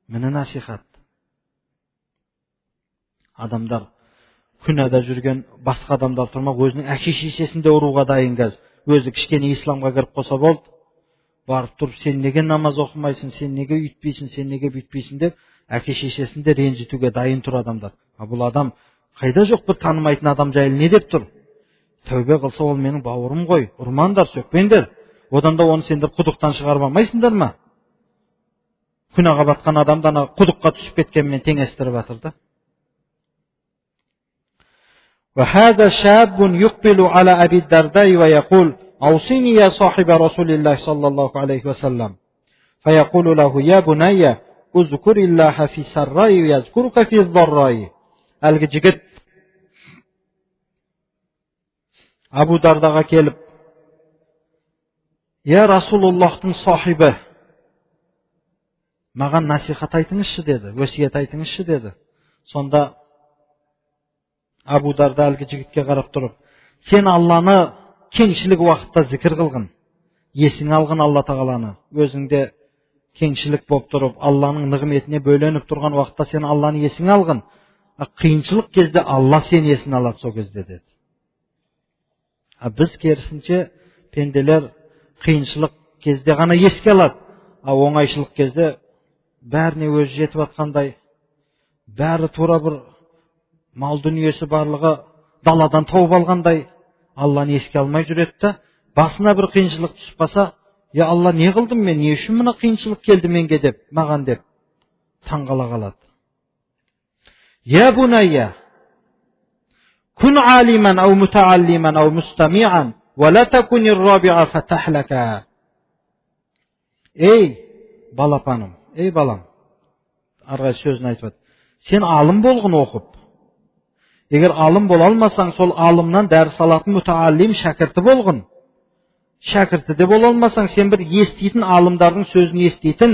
Міне насихат. Адамдар күнәда жүрген басқа адамдар тұрмақ, өзінің әке-шешесін де ұруға дайын қазір. Өзі кішкене исламға кіріп қоса болды. Барып тұрып, сен неге намаз оқымайсың, сен неге үйтпейсің, сен неге бүйтпейсің деп, әке-шешесін де ренжітуге дайын тұр адамдар. Бұл адам қайда жоқ бір танымайтын адам жайлы не деп тұр? Тәубе қылса, ол менің бауырым ғой, ұрмаңдар, сөкпеңдер. Одан да оны сендер құдықтан шығарып алмайсыңдар ма? Күнәға батқан адамдан құдыққа түсіп кеткенмен теңестіріп жатыр да. وهذا شاب يقبل على أبي الدرداء ويقول أوصني يا صاحب رسول الله صلى الله عليه وسلم فيقول له يا بني اذكر الله في السراء يذكرك في الضراء. Әлгі жігіт Абу Дардаға келіп, я Расулуллахтың сахибі, маған насихат айтыңызшы деді, өсиет айтыңызшы деді. Сонда Абу Дарда әлгі жігітке қарап тұрып, сен Алланы кеңшілік уақытта зікір қылғын, есіңе алғын Алла Тағаланы, өзіңде кеңшілік болып тұрып, Алланың нығметіне бөленіп тұрған уақытта сен Алланы есіңе алғын, қиыншылық кезде Алла сен есін алады сол кезде деді. Біз керісінше пенделер қиыншылық кезде ғана еске алады, оңайшылық кезде бәріне өзі жетіп атқандай, бәрі тура бір мал дүниесі барлығы даладан тауып алғандай Алланы еске алмай жүреді да, басына бір қиыншылық түсіп қалса, Ya Allah, ne qildim men? Ne üçün buna qiyinchilik keldi menga deb, mаған deb tаңqala qaladi. Ya bunayya kun aliman aw mutaalliman aw mustami'an wa la takunir rabi'a fatahlaka. Ey balapanim, ey balam. Arqa sözünü aytып. Sen alim bolğun oqып. Eger alim bola almasaң, sol alimdan dərs alатын mutaallim şakirti bolğun. Şakirti de bola almasaң, sen bir еститин alimdардың sözünü еститин.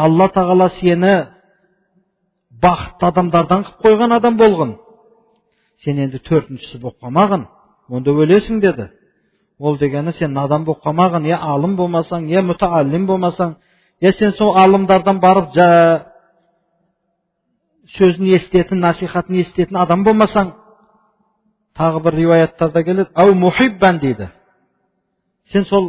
Allah Taala seni бақытты адамдардан qilib qo'ygan adam bolğun. Sen endi 4-nchisi bo'lib qolmag'in, onda o'lesing dedi. Ol degani sen nadan bo'lib qolmag'in, ya alim bo'lmasang, ya mutaallim bo'lmasang, ya sen so alimlardan barib sözünü еститин, nasihatini еститин adam bo'lmasang, tag'i bir rivoyatlarda keladi, "Av muhibban" deydi. Sen sol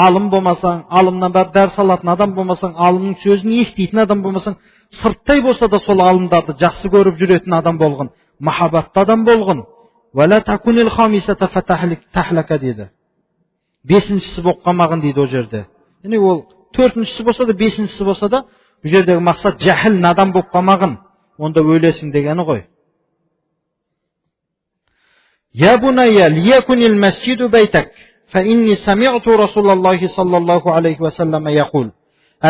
alim bo'lmasang, alimdan bir ders alатын adam bo'lmasang, alimning sözünü еститин adam bo'lmasang, sırtday bo'lsa da sol alimlarni yaxshi ko'rib жүретін adam bo'lg'in, muhabbatli adam bo'lg'in. Va la takunil khamisata fatahlaka dedi. 5-nchisi bo'lib qolmag'in deydi o yerda. Ya'ni o 4-nchisi bo'lsa da 5-nchisi bo'lsa da bu yerdagi maqsad jahil, nadan bo'lib qolmag'in. Onda o'ylasing degani qo'y. Ya bunayya liyakunil masjidu baytak fa inni sami'tu Rasululloh sallallohu alayhi va sallam yaqul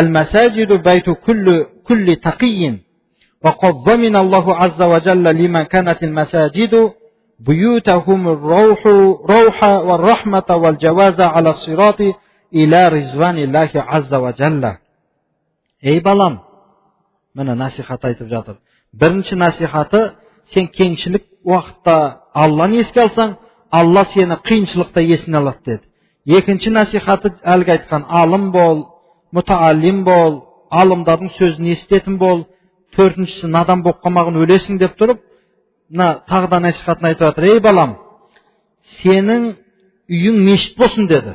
المساجد بيت كل تقي وقد ضمن الله عز وجل لمن كانت المساجد بيوتهم الروح والرحمة والجواز على الصراط إلى رضوان الله عز وجل. Ey balam, mana nasihat aytib жатыр. Birinchi nasihati, sen kengchilik vaqtda Allohni esga olsang, Alloh seni qiyinchilikda esini oladi dedi. Ikkinchi nasihati alga aytgan, alim bo'l, mutaallim bo'l, alimlarning so'zini eshitetin bo'l. 4-nchisi nadan bo'lib qolmag'in, o'lesing deb turib, tag'dan nasihatni aytib жатыр. Ey balam, sening uying meshit bo'lsin dedi.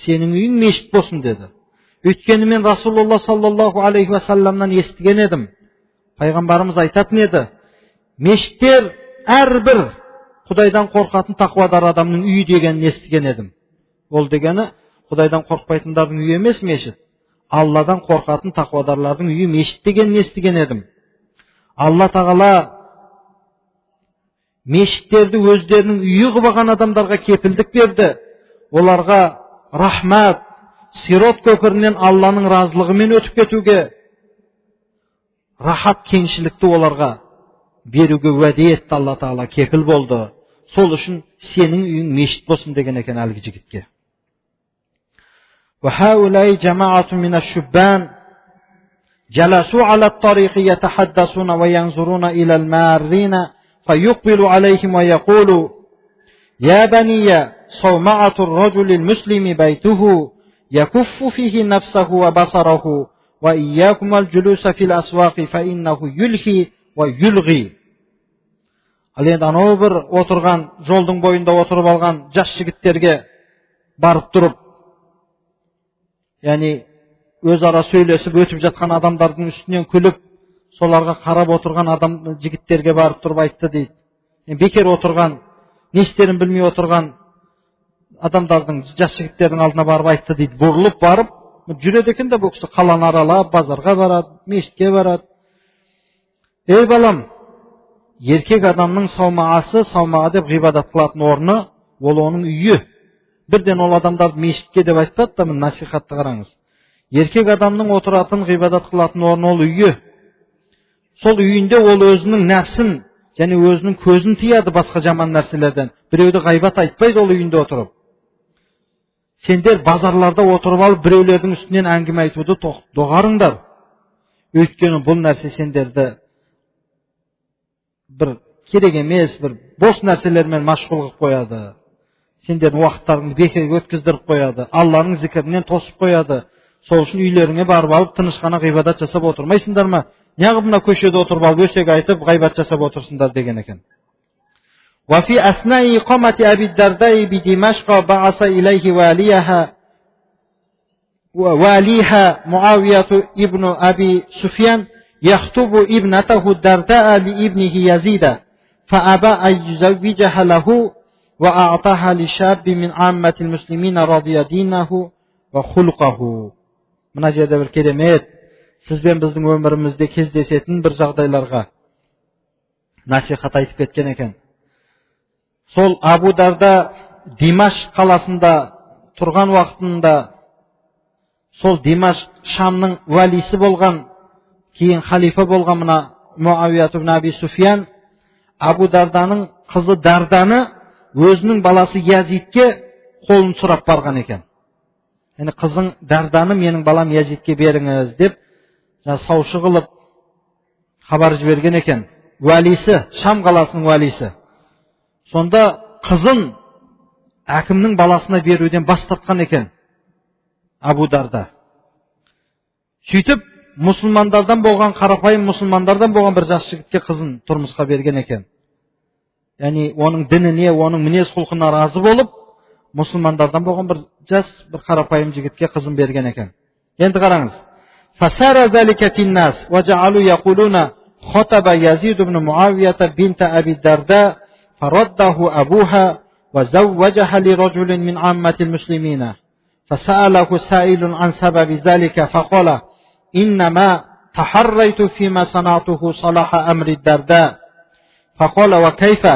Sening uying meshit bo'lsin dedi. Өйткені мен Rasululloh sallallohu alayhi va sallamdan eshitgan edim. Payg'ambarimiz aytатын edi. Meshitler әрбір Xudaydan qo'rqатын taqvodor odamning uyi deganini eshitgan edim. Ol degani Xudaydan qo'rqmaydiganlarning uyi emas meshit. Allohdan qo'rqатын taqvodorlarning uyi meshit deganini eshitgan edim. Alloh Taala meshitlerni o'zlarining uyi qilib olgan odamlarga kepildik berdi. Ularga rahmat, Sirot köpüründen Allah'ın razılığымен ötüp ketüge, rahat kengchilikni ularga beruge va'da etdi. Allah Taala kepil bo'ldi. Sol uchun sening uying meshit bo'lsin degan ekan algi yigitga. Va haulay jama'atun min ash-shubban jalasu ala at-tariqi yatahaddasuna wa yanzuruna ila al-marrina fayuqbilu alayhim wa yaqulu ya baniya sawma'atu ar-rajuli al-muslimi baytuhu يكف فيه نفسه وبصره وإياكم الجلوس في الأسواق فإنه يلهي ويلغي. Аленді анау бір отырған, жолдың бойында отырып алған жас жігіттерге барып тұрып, яғни өзара сөйлесіп өтіп жатқан адамдардың үстінен күліп, соларға қарап отырған жігіттерге барып тұрып айтты дейді. Бекер отырған, не істерін білмей отырған адамдардың, жас жігіттердің алдына барып айтты дейді. Бұрылып барып, жүреді екен де бұл кісі қаланы аралап, базарға барады, мешітке барады. Ей балам, еркек адамның саумаға деп ғибадат қылатын орны, ол оның үйі. Бірден ол адамдарды мешітке деп айтпады да, насихатты қараңыз. Еркек адамның отыратын ғибадат қылатын орны ол үйі. Сол үйінде ол өзінің нәпсін, және өзінің көзін тияды басқа жаман нәрселерден. Біреуді ғайбат айтпайды ол үйінде отырып. Сендер базарларда отырып алып, біреулердің үстінен әңгіме айтуды доғарыңдар. Өйткені бұл нәрсе сендерді бір керек емес, бір бос нәрселермен машғұл қылып қояды. Сендердің уақыттарыңды бекерге өткіздіріп қояды. Алланың зікірінен тосып қояды. Сол үшін үйлеріңе барып алып, тыныш қана ғибадат жасап отырмайсыңдар ма? Неғып мына көшеде отырып алып, өсек айтып, ғайбат жасап отырсыңдар деген екен. وفي أثناء إقامة أبي الدرداء بدمشق بعث إليه واليها معاوية ابن أبي سفيان يخطب ابنته الدرداء لابنه يزيد فأبى أن يزوجها له وأعطاها لشاب من عامة المسلمين رضي دينه وخلقه. Мына жерде бір керемет, сізбен біздің өмірімізде кездесетін бір жағдайларға насихат айтып кеткен екен. Сол Абу Дарда Димаш қаласында тұрған уақытында, сол Димаш Шамның уәлисі болған, кейін халифа болған мына Муавия ибн Аби Суфиян Абу Дарданың қызы Дарданы өзінің баласы Язидке қолын сұрап барған екен. Yani қызың Дарданы менің балам Язидке беріңіз деп саушы қылып хабар жіберген екен. Уәлисі, Шам қаласының уәлисі. Сонда қызын әкімнің баласына беруден бас тартқан екен Абу Дарда. Сөйтіп мұсылмандардан болған, қарапайым мұсылмандардан болған бір жас жігітке қызын тұрмысқа берген екен. Yani оның дініне, оның мінез құлқына разы болып, мұсылмандардан болған бір жас, бір қарапайым жігітке қызын берген екен. Енді қараңыз. فَسَارَ ذَلِكَ فِي النَّاسِ وَجَعَلُوا يَقُولُونَ خَطَبَ يَزِيدُ بْنُ مُعَاوِيَةَ بِنْتَ أَبِي الدَّرْدَاءِ فَرَدَّهُ أَبُوهَا وَزَوَّجَهَا لِرَجُلٍ مِنْ عَامَّةِ المسلمين فسأله سائل عن سبب ذلك فقال إنما تحريت فيما صنعته صلاح أمر الدرداء فقال وكيف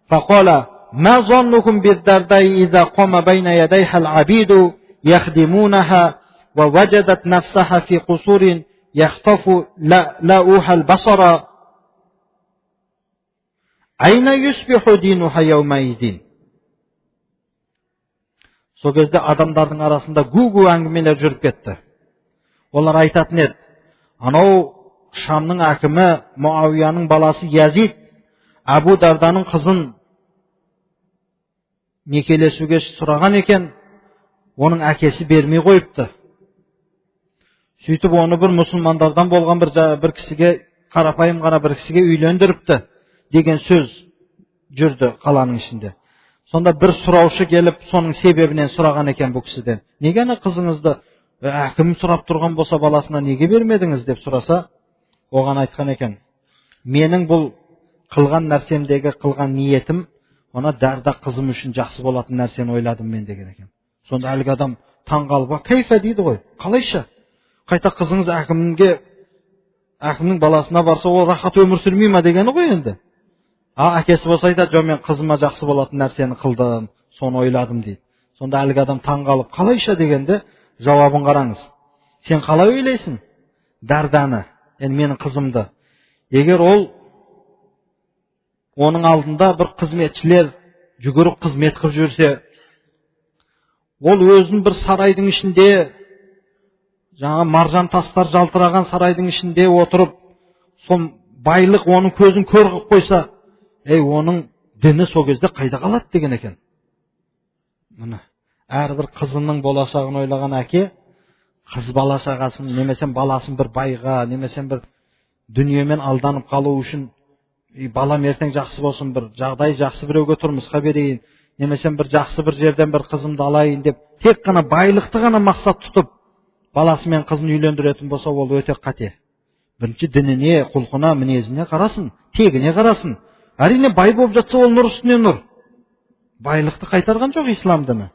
فقال ما ظنكم بالدرداء إذا قام بين يديها العبيد يخدمونها ووجدت نفسها في قصور يخطف لاؤها البصر أين يصبح دينها يومئذ. Сол кезде адамдардың арасында гу-гу әңгімелер жүріп кетті. Олар айтатын еді, анау Шамның әкімі Муавияның баласы Язид Абу Дарданың қызын некелесуге сұраған екен, оның әкесі бермей қойыпты. Сөйтіп оны бір мұсылмандардан болған бір кісіге, қарапайым ғана бір кісіге үйлендіріпті деген сөз жүрді қаланың ішінде. Сонда бір сұраушы келіп, соның себебінен сұраған екен бұл кісіден. Неге қызыңызды әкім сұрап тұрған болса баласына неге бермедіңіз деп сұраса, оған айтқан екен. Менің бұл қылған нәрсемдегі қылған ниетім, ona Darda қызым үшін жақсы болатын нәрсені ойладым мен деген екен. Сонда әлгі адам таңғалып, "Кайфа" дейді ғой. Қалайша? Қайта қызыңыз әкімнің баласына барса, ол рахат өмір сүрмей ма дегені ғой енді. Әкесі болса айтады, "Жоқ, мен қызыма жақсы болатын нәрсені қылдым, соны ойладым" дейді. Сонда әлгі адам таңғалып, "Қалайша" дегенде жауабын қараңыз. Сен қалай ойлайсың? Дарданы, енді менің қызымды. Егер ол оның алдында бір қызметшілер жүгіріп қызмет қылып жүрсе, ол өзін бір сарайдың ішінде, жаңа маржан тастар жалтыраған сарайдың ішінде отырып, сол байлық оның көзін көр қылып қойса, оның діні сол кезде қайда қалады деген екен. Міне, әрбір қызының болашағын ойлаған әке, қыз бала-шағасын, немесе баласын бір байға, немесе бір дүниемен алданып қалу үшін, балам ертең жақсы болсын, бір жағдай жақсы біреуге тұрмысқа берейін, немесе бір жақсы бір жерден бір қызымды алайын деп, тек қана байлықты ғана мақсат тұтып, баласы мен қызын үйлендіретін болса, ол өте қате. Бірінші дініне, құлқына, мінезіне қарасын, тегіне қарасын. Әрине бай болып жатса, ол нұр үстіне нұр. Байлықты қайтарған жоқ ислам діні.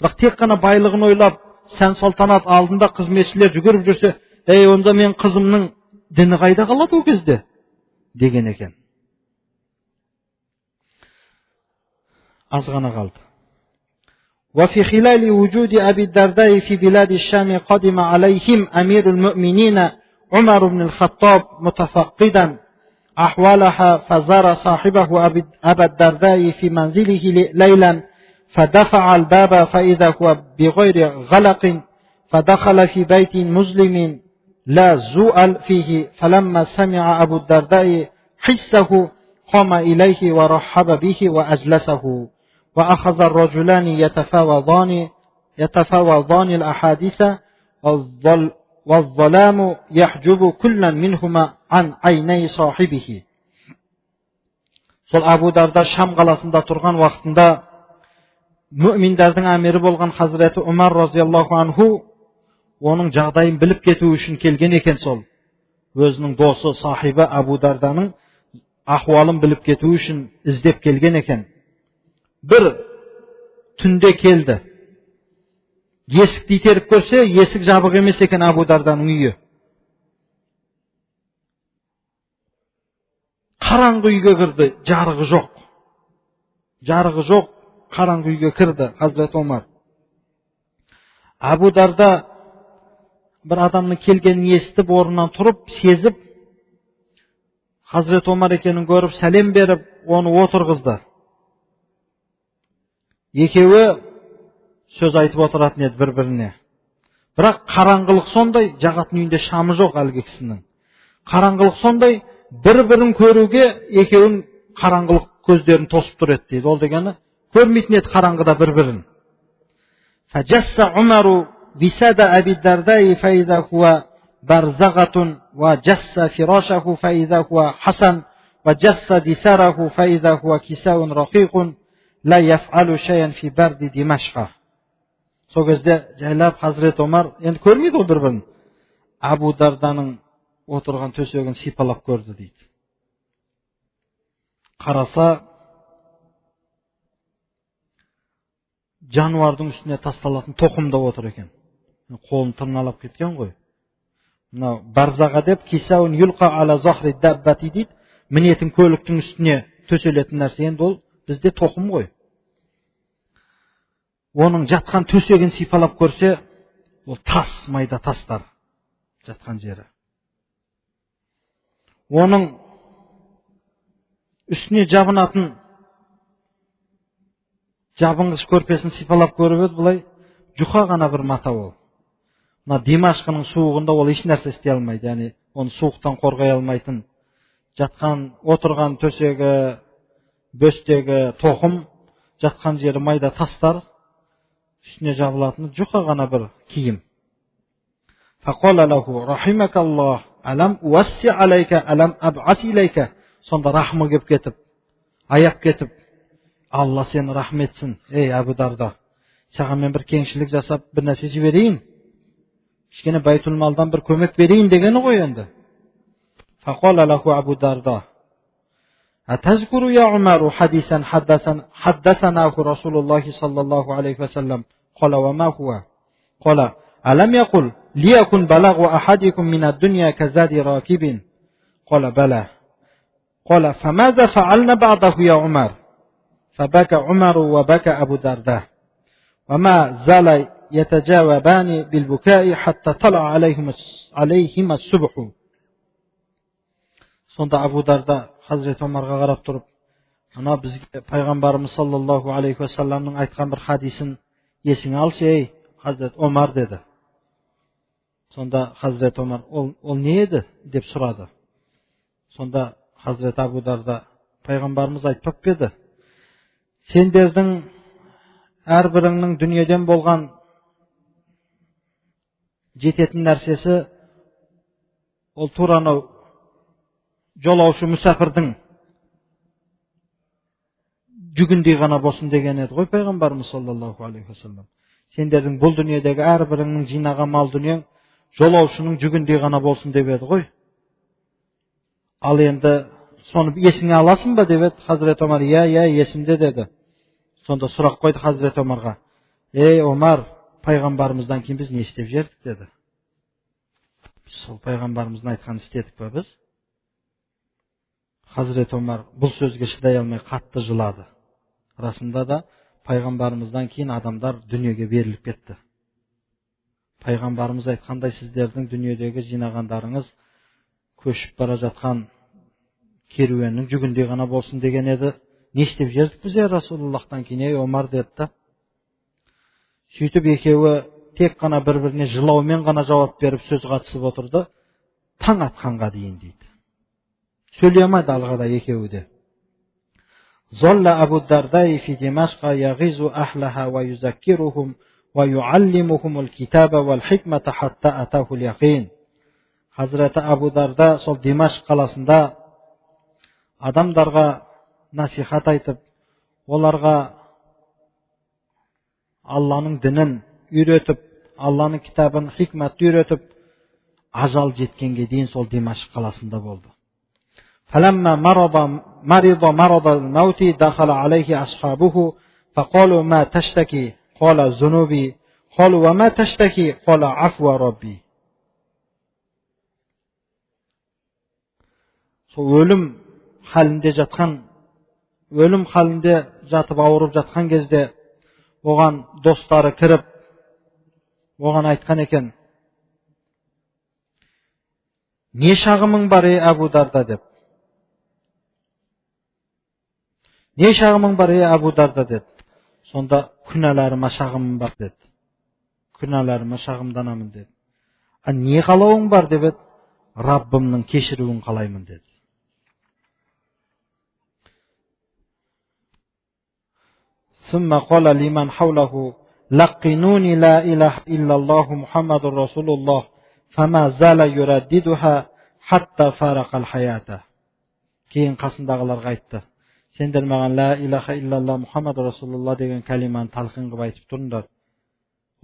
Бірақ тек қана байлығын ойлап, сән салтанат алдында қызметшілер жүгіріп жүрсе, онда мен қызымның діні қайда қалады ол кезде деген екен. Az ғана қалды. وفي خلال وجود أبي الدرداء في بلاد الشام قدم عليهم أمير المؤمنين عمر بن الخطاب متفقدا أحوالها فزار صاحبه أبا الدرداء في منزله ليلا فدفع الباب فإذا هو بغير غلق فدخل في بيت مسلم لا زؤل فيه فلما سمع أبو الدرداء حسه قام إليه ورحب به وأجلسه وأخذ الرجلان يتفاوضان الأحاديث والظلام يحجب كلا منهما عن عيني صاحبه. Сол Абу Дарда Шам қаласында тұрған уақытында мүминдердің әмірі болған Хазіреті Умар разияллаху анху оның жағдайын біліп кету үшін келген екен. Сол өзінің досы, сахибі Абу Дарданың ахуалын біліп кету үшін іздеп келген екен. bir tünde keldi. Esikti iтерip көрсе, esik жабық емес екен Абу Дарданың үйі. Қараңғы үйге кірді, жарығы жоқ. Жарығы жоқ, қараңғы үйге кірді Hazret Omar. Абу Дарда bir adamның келгенін естіп, орнынан тұрып, сезіп, Hazret Omar екенін көріп, сәлем беріп, оны отырғызды. Екеуі сөз айтып отыратын еді бір-біріне. Бірақ қараңғылық сондай, жағатын үйінде шамы жоқ әлгі кісінің. Қараңғылық сондай, бір-бірін көруге екеуін қараңғылық көздерін тосып тұр еді дейді. Ол дегені көрмейтін еді қараңғыда бір-бірін. Фажасса Умару висада Аби Дардай фаиза хуа барзагатун ва жасса фирашаху фаиза хуа хасан ва жасса дисараху фаиза хуа кисаун рақиқун ла яф'алу шайан фи барди Димашқа. Сол кезде жайлап Hazret Omar енді көрмейді ол бір-бірін. Абу Дарданың отырған төсегін сипалап көрді дейді. Қараса, жануардың үстіне тасталатын тоқымда отыр екен. Қолын тырналап кеткен ғой. Мынау барзаға деп кисаун юлқа ала захри даббати дейді. Мінетін көліктің үстіне төселетін нәрсе, енді ол бізде тоқым ғой. Оның жатқан төсегін сипалап көрсе, ол тас, майда тастар жатқан жері. Оның үстіне жабынатын жабынғыш көрпесін сипалап көріп еді, бұлай жұқа ғана бір мата ол. Мына Димашқының суығында ол еш нәрсе істей алмайды, яғни оны суықтан қорғай алмайтын. Жатқан, отырған төсегі, бөстегі тоқым, жатқан жері майда тастар, үстіне жабылатын жұқа ғана бір киім. Фақала лаху рахимакаллах алам уасси алайка алам аб'ас илайка. Сонда рахмы кеп кетіп, аяп кетіп, Алла сені рахметсін, ей Абу Дарда. Саған мен бір кеңшілік жасап, бір нәрсе жіберейін. Кішкене байтул малдан бір көмек берейін дегені ғой енді. Фақала лаху Абу Дарда атазкуру я Умару хадисан хаддасанаху Расулуллахи саллаллаху алейхи ва саллам. Қала ва ма хуа. Қала алам яқул лиякун балагу ахадикум минад дуния казади ракибин. Қала бала. قال فماذا فعلنا بعده يا عمر فبكى عمر وبكى أبو درداء وما زال يتجاوبان بالبكاء حتى طلع عليهما الصبح. Сонда Абу Дарда Hazret Omарға қарап тұрып, ана бізге пайғамбарымыз саллаллаху алейхи ва салламның айтқан бір хадисін есіңе алшы, ей Hazret Omar деді. Сонда Hazret Omar ол не еді деп сұрады. Сонда Hazret Абу Дарда пайғамбарымыз айтпап еді. Сендердің әрбіріңнің дүниеден болған жететін нәрсесі ол тураны жолаушы мүсәпірдің жүгіндей ғана болсын деген еді ғой пайғамбарымыз саллаллаху алейхи ва саллам. Сендердің бұл дүниедегі әрбіріңнің жинаған мал дүниең жолаушының жүгіндей ғана болсын деп еді ғой. Ал енді соны есіңе аласың ба деп еді Hazret Omar. Я, есімде деді. Сонда сұрақ қойды Hazret Omарға. Ей Омар, пайғамбарымыздан кейін біз не істеп жердік деді. Сол пайғамбарымыздың айтқанын істедік па біз? Hazret Omar бұл сөзге шыдай алмай қатты жылады. Расында да пайғамбарымыздан кейін адамдар дүниеге беріліп кетті. Пайғамбарымыз айтқандай, сіздердің дүниедегі жинағандарыңыз көшіп бара жатқан керуеннің жүгіндей ғана болсын деген еді. Не істеп жердік біз Расулуллахтан кейін, ей Омар деді. Сөйтіп екеуі тек қана бір-біріне жылаумен ғана жауап беріп сөз қатысып отырды. Таң атқанға дейін дейді. Сөйлей алмайды алғада екеуі де. Золла Абу Дардай фи Димашқа яғизу ахлаха ва юзаккирухум ва юаллимухумул китаба вал хикмата хатта атахул яқин. Hazreti Абу Дарда сол Димашқ қаласында адамдарға насихат айтып, оларға Алланың дінін үйретіп, Алланың кітабын, хикматты үйретіп, ажал жеткенге дейін сол Димашқ қаласында болды. فلما مرض مرض الموت دخل عليه أصحابه فقالوا ما تشتكي قال ذنوبي قالوا وما تشتكي قال عفو ربي. Ölüm halinde jatıp ağırıp jatkan кезде oğan dostları kirip oğan aytkan eken, ne şağımın var ey Abu Darda dep. Ne şağımın var ey Abu Darda dep. Sonda künalarıma şağımın var dedi. Künalarıma şağımdanamın dedi. Ne kalauың var debet, Rabbimnin keşiruun kalaymın dedi. ثم قال لمن حوله لقنوني لا إله إلا الله محمد رسول الله فما زال يرددها حتى فارق الحياة. Keyin qasındagılarga aytdı. Sendер маған la ilaha illallah Muhammad Rasulullah деген калиманы талқин кылып айтып турыңдар.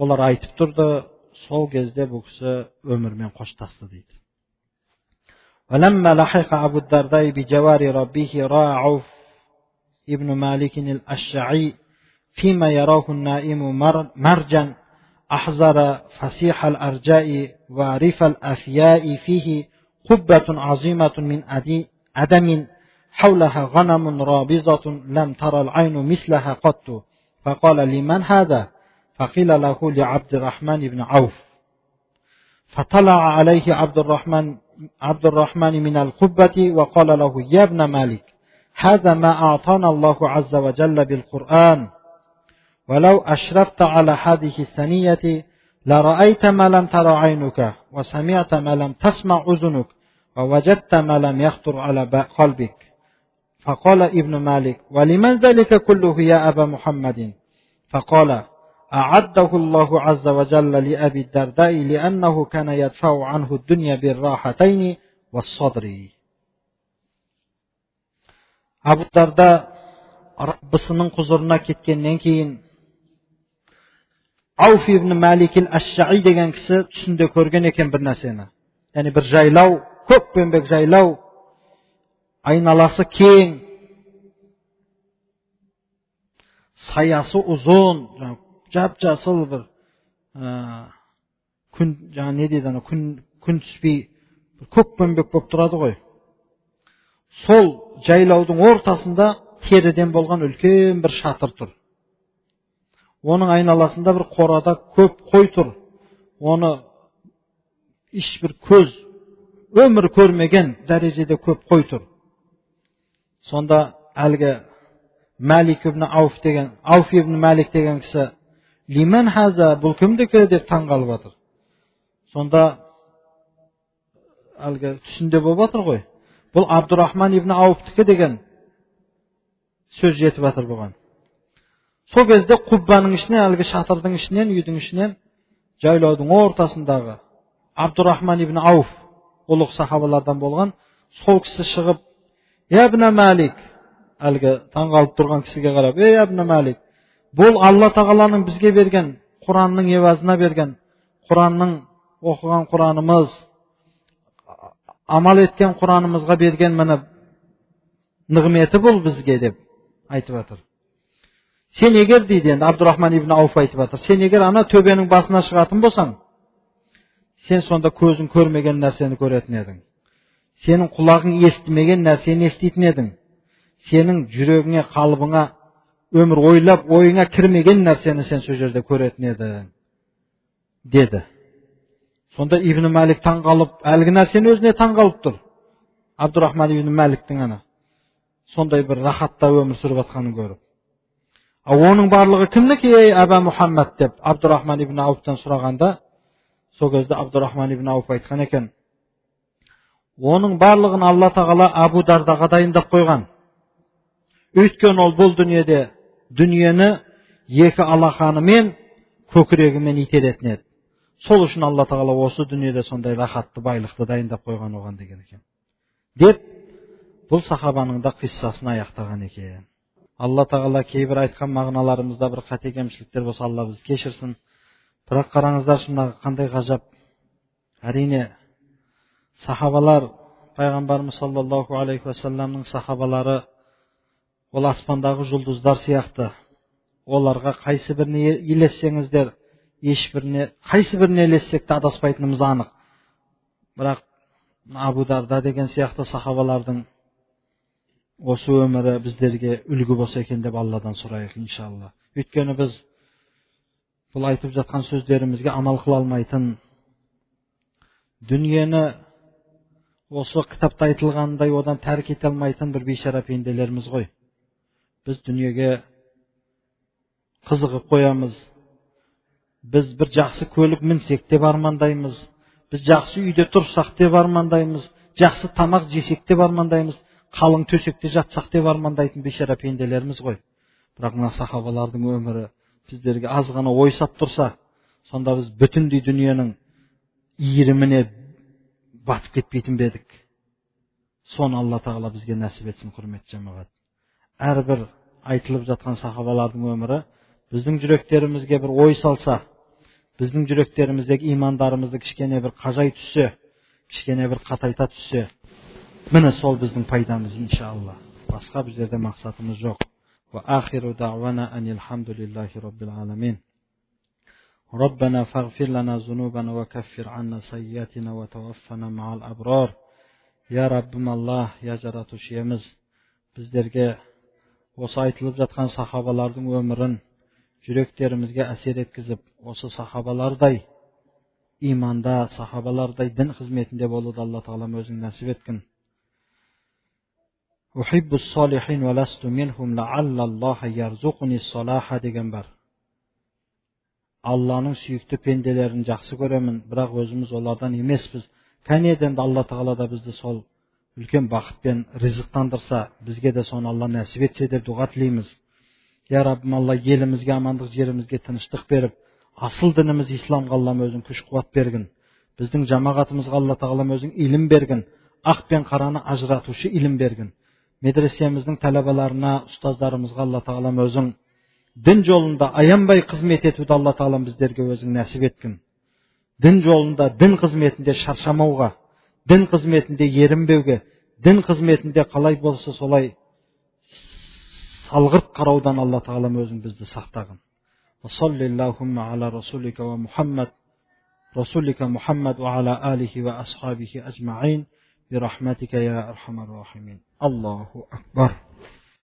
Олар айтып турду, сол кезде бу киши өмүрмен кошташты дейди. ولما لحق أبو الدرداء بجوار ربه رأى عوف ابن مالك الأشعري فيما يراه النائم مرجا أحزر فسيح الأرجاء وارف الأفياء فيه قبة عظيمة من أدم حولها غنم رابضة لم ترى العين مثلها قط. فقال لمن هذا؟ فقيل له لعبد الرحمن بن عوف. فطلع عليه عبد الرحمن من القبة وقال له يا ابن مالك هذا ما أعطانا الله عز وجل بالقرآن ولو أشرفت على هذه الثنية لرأيت ما لم ترى عينك وسمعت ما لم تسمع أذنك ووجدت ما لم يخطر على قلبك. فقال ابن مالك ولمن ذلك كله يا أبا محمد؟ فقال أعده الله عز وجل لأبي الدرداء لأنه كان يدفع عنه الدنيا بالراحتين والصدر. Abu Darda Rabbisinin huzuruna ketkenden keyin Avf ibn Malik al-Ash'ari degan kishi tushunda ko'rgan ekan bir narsani. Ya'ni bir jaylov, ko'p pembek jaylov, aynalasi keng, sayasi uzun, jap-jasıl bir kun, yani ne deydi ana, kun tushbey ko'p pembek bo'lib turadi qo'y. Sol jaylovdun ortasında teriden bolgan ulkan bir şatır tur. Onun aynalasında bir qorada köp qo'y tur. Onu iş bir köz ömür görmegen derecede köp qo'y tur. Sonda alga Avf ibn Malik degen kişi liman haza bul kimdiki deb tang'alib atır. Sonda alga tushunde bo'lib atır qo'y. Бұл Абдурахман ибн Ауфтікі деген сөз жетіп атыр бұған. Сол кезде құббаның ішіне, әлгі шатырдың ішінен, үйдің ішінен, жайлаудың ортасындағы Абдурахман ибн Ауф, ұлық сахабалардан болған, сол кісі шығып, Ибн Малик, әлгі таңғалып тұрған кісіге қарап, Ибн Малик, бұл Алла тағаланың бізге берген, Құранның евазына берген, Құранның оқыған Құранымыз, amal etken Kur'an'ımızga bergen mana nigmeti bul bizge deb aytib atır. Sen eger deydi endi Abdurrahman ibn Avf aytib atır. Sen eger ana töbenin basına çıgatın bolsan, sen sonda közün körmegen narseni köreten edin. Senin kulağın eshitmegen narseni eshititen edin. Senin jürögüne, kalbına, ömür oylap, oyuna kirmegen narseni sen şu jerde köreten edin dedi. Sonda İbn Malik tang'alib, algi narsani o'zine tang'alib tur. Abdurrahman ibn Malikning ana sonday bir rahatda ömür sürüp atganын görüp. Onun barlığı kimniki ey Aba Muhammad deb Abdurrahman ibn Avf'tan suraganda, so gözde Abdurrahman ibn Avf aytgan eken. Onun barlığını Allah Taala Abu Dardaga dayındap koygan. Ötken ol bul dünyada dünyani iki alakanымен көкірегімен ителетін еді. Сол үшін Алла Тағала осы дүниеде сондай рахатты, байлықты дайындап қойған оған деген екен. Деп, бұл сахабаның да қиссасын аяқтаған екен. Алла Тағала кейбір айтқан мағыналарымызда бір қате кемшіліктер болса Алла бізді кешірсін. Бірақ қараңыздар шындағы қандай ғажап. Әрине сахабалар, Пайғамбарымыз саллаллаху алейхи ва салламның сахабалары ол аспандағы жұлдыздар сияқты. Оларға қайсы біріне елессеңіздер, қайсы біріне елессек те адаспайтынымыз анық. Бірақ Абу Дарда деген сияқты сахабалардың осы өмірі біздерге үлгі болса екен деп Алладан сұрайық иншалла. Өйткені біз бұл айтып жатқан сөздерімізге амал қыла алмайтын, дүниені осы кітапта айтылғандай одан тәрк ете алмайтын бір бейшара пенделеріміз ғой. Біз дүниеге қызығып қоямыз. Біз бір жақсы көлік мінсек деп армандаймыз. Біз жақсы үйде тұрсақ деп армандаймыз. Жақсы тамақ жесек деп армандаймыз. Қалың төсекте жатсақ деп армандайтын бейшара пенделеріміз ғой. Бірақ мына сахабалардың өмірі біздерге аз ғана ойсап тұрса, сонда біз бүтіндей дүниенің иіріміне батып кетпейтін бедік. Соны Алла Тағала бізге нәсіп етсін, құрметті жамағат. Әрбір айтылып жатқан сахабалардың өмірі біздің жүректерімізге бір ой салса, біздің жүректеріміздегі имандарымызды кішкене бір қажай түссе, кішкене бір қатайта түссе, міне сол біздің пайдамыз иншалла. Басқа біздерде мақсатымыз жоқ. Ва ахиру дa'wana anil hamdulillahi rabbil alamin. Rabbana faghfir lana zunubana wa kaffir anna sayyiatina wa tawaffana ma'al abrar. Ya Rabbim Allah, ya Jaratuşiyemiz, bizlerge осы айтылып жатқан сахабалардың өмірін жүректерімізге әсер еткізіп, осы сахабалардай иманда, сахабалардай дін қызметінде болуды Алла Тағалам өзің нәсіп еткін. Ухиббус салихин ва ласту минхум лa'аллаллаха ярзуқни салаха деген бар. Алланың сүйікті пенделерін жақсы көремін, бірақ өзіміз олардан емеспіз. Кәнеден Алла Тағала да бізді сол үлкен бақытпен ризықтандырса, бізге де соны Алла нәсіп етсе деп дұға тілейміз. Я Раббим Алла, елімізге амандық, жерімізге тыныштық беріп, асыл дініміз исламға Аллам өзің күш қуат бергін. Біздің жамағатымызға Алла Тағалам өзің илім бергін. Ақ пен қараны ажыратушы илім бергін. Медресеміздің талабаларына, ұстаздарымызға Алла Тағалам өзің дін жолында аянбай қызмет етуді Алла Тағалам біздерге өзің нәсіп еткін. Дін жолында, дін қызметінде шаршамауға, дін қызметінде ерінбеуге, дін қызметінде қалай болса солай салғырт қараудан Алла Тағалам өзің бізді сақтағын. Ва саллиллахумма ала расулика ва Мухаммад, расулика Мухаммад ва ала алихи ва асхабихи ажмаин, би рахматика я архамар рахимин. Аллаху акбар.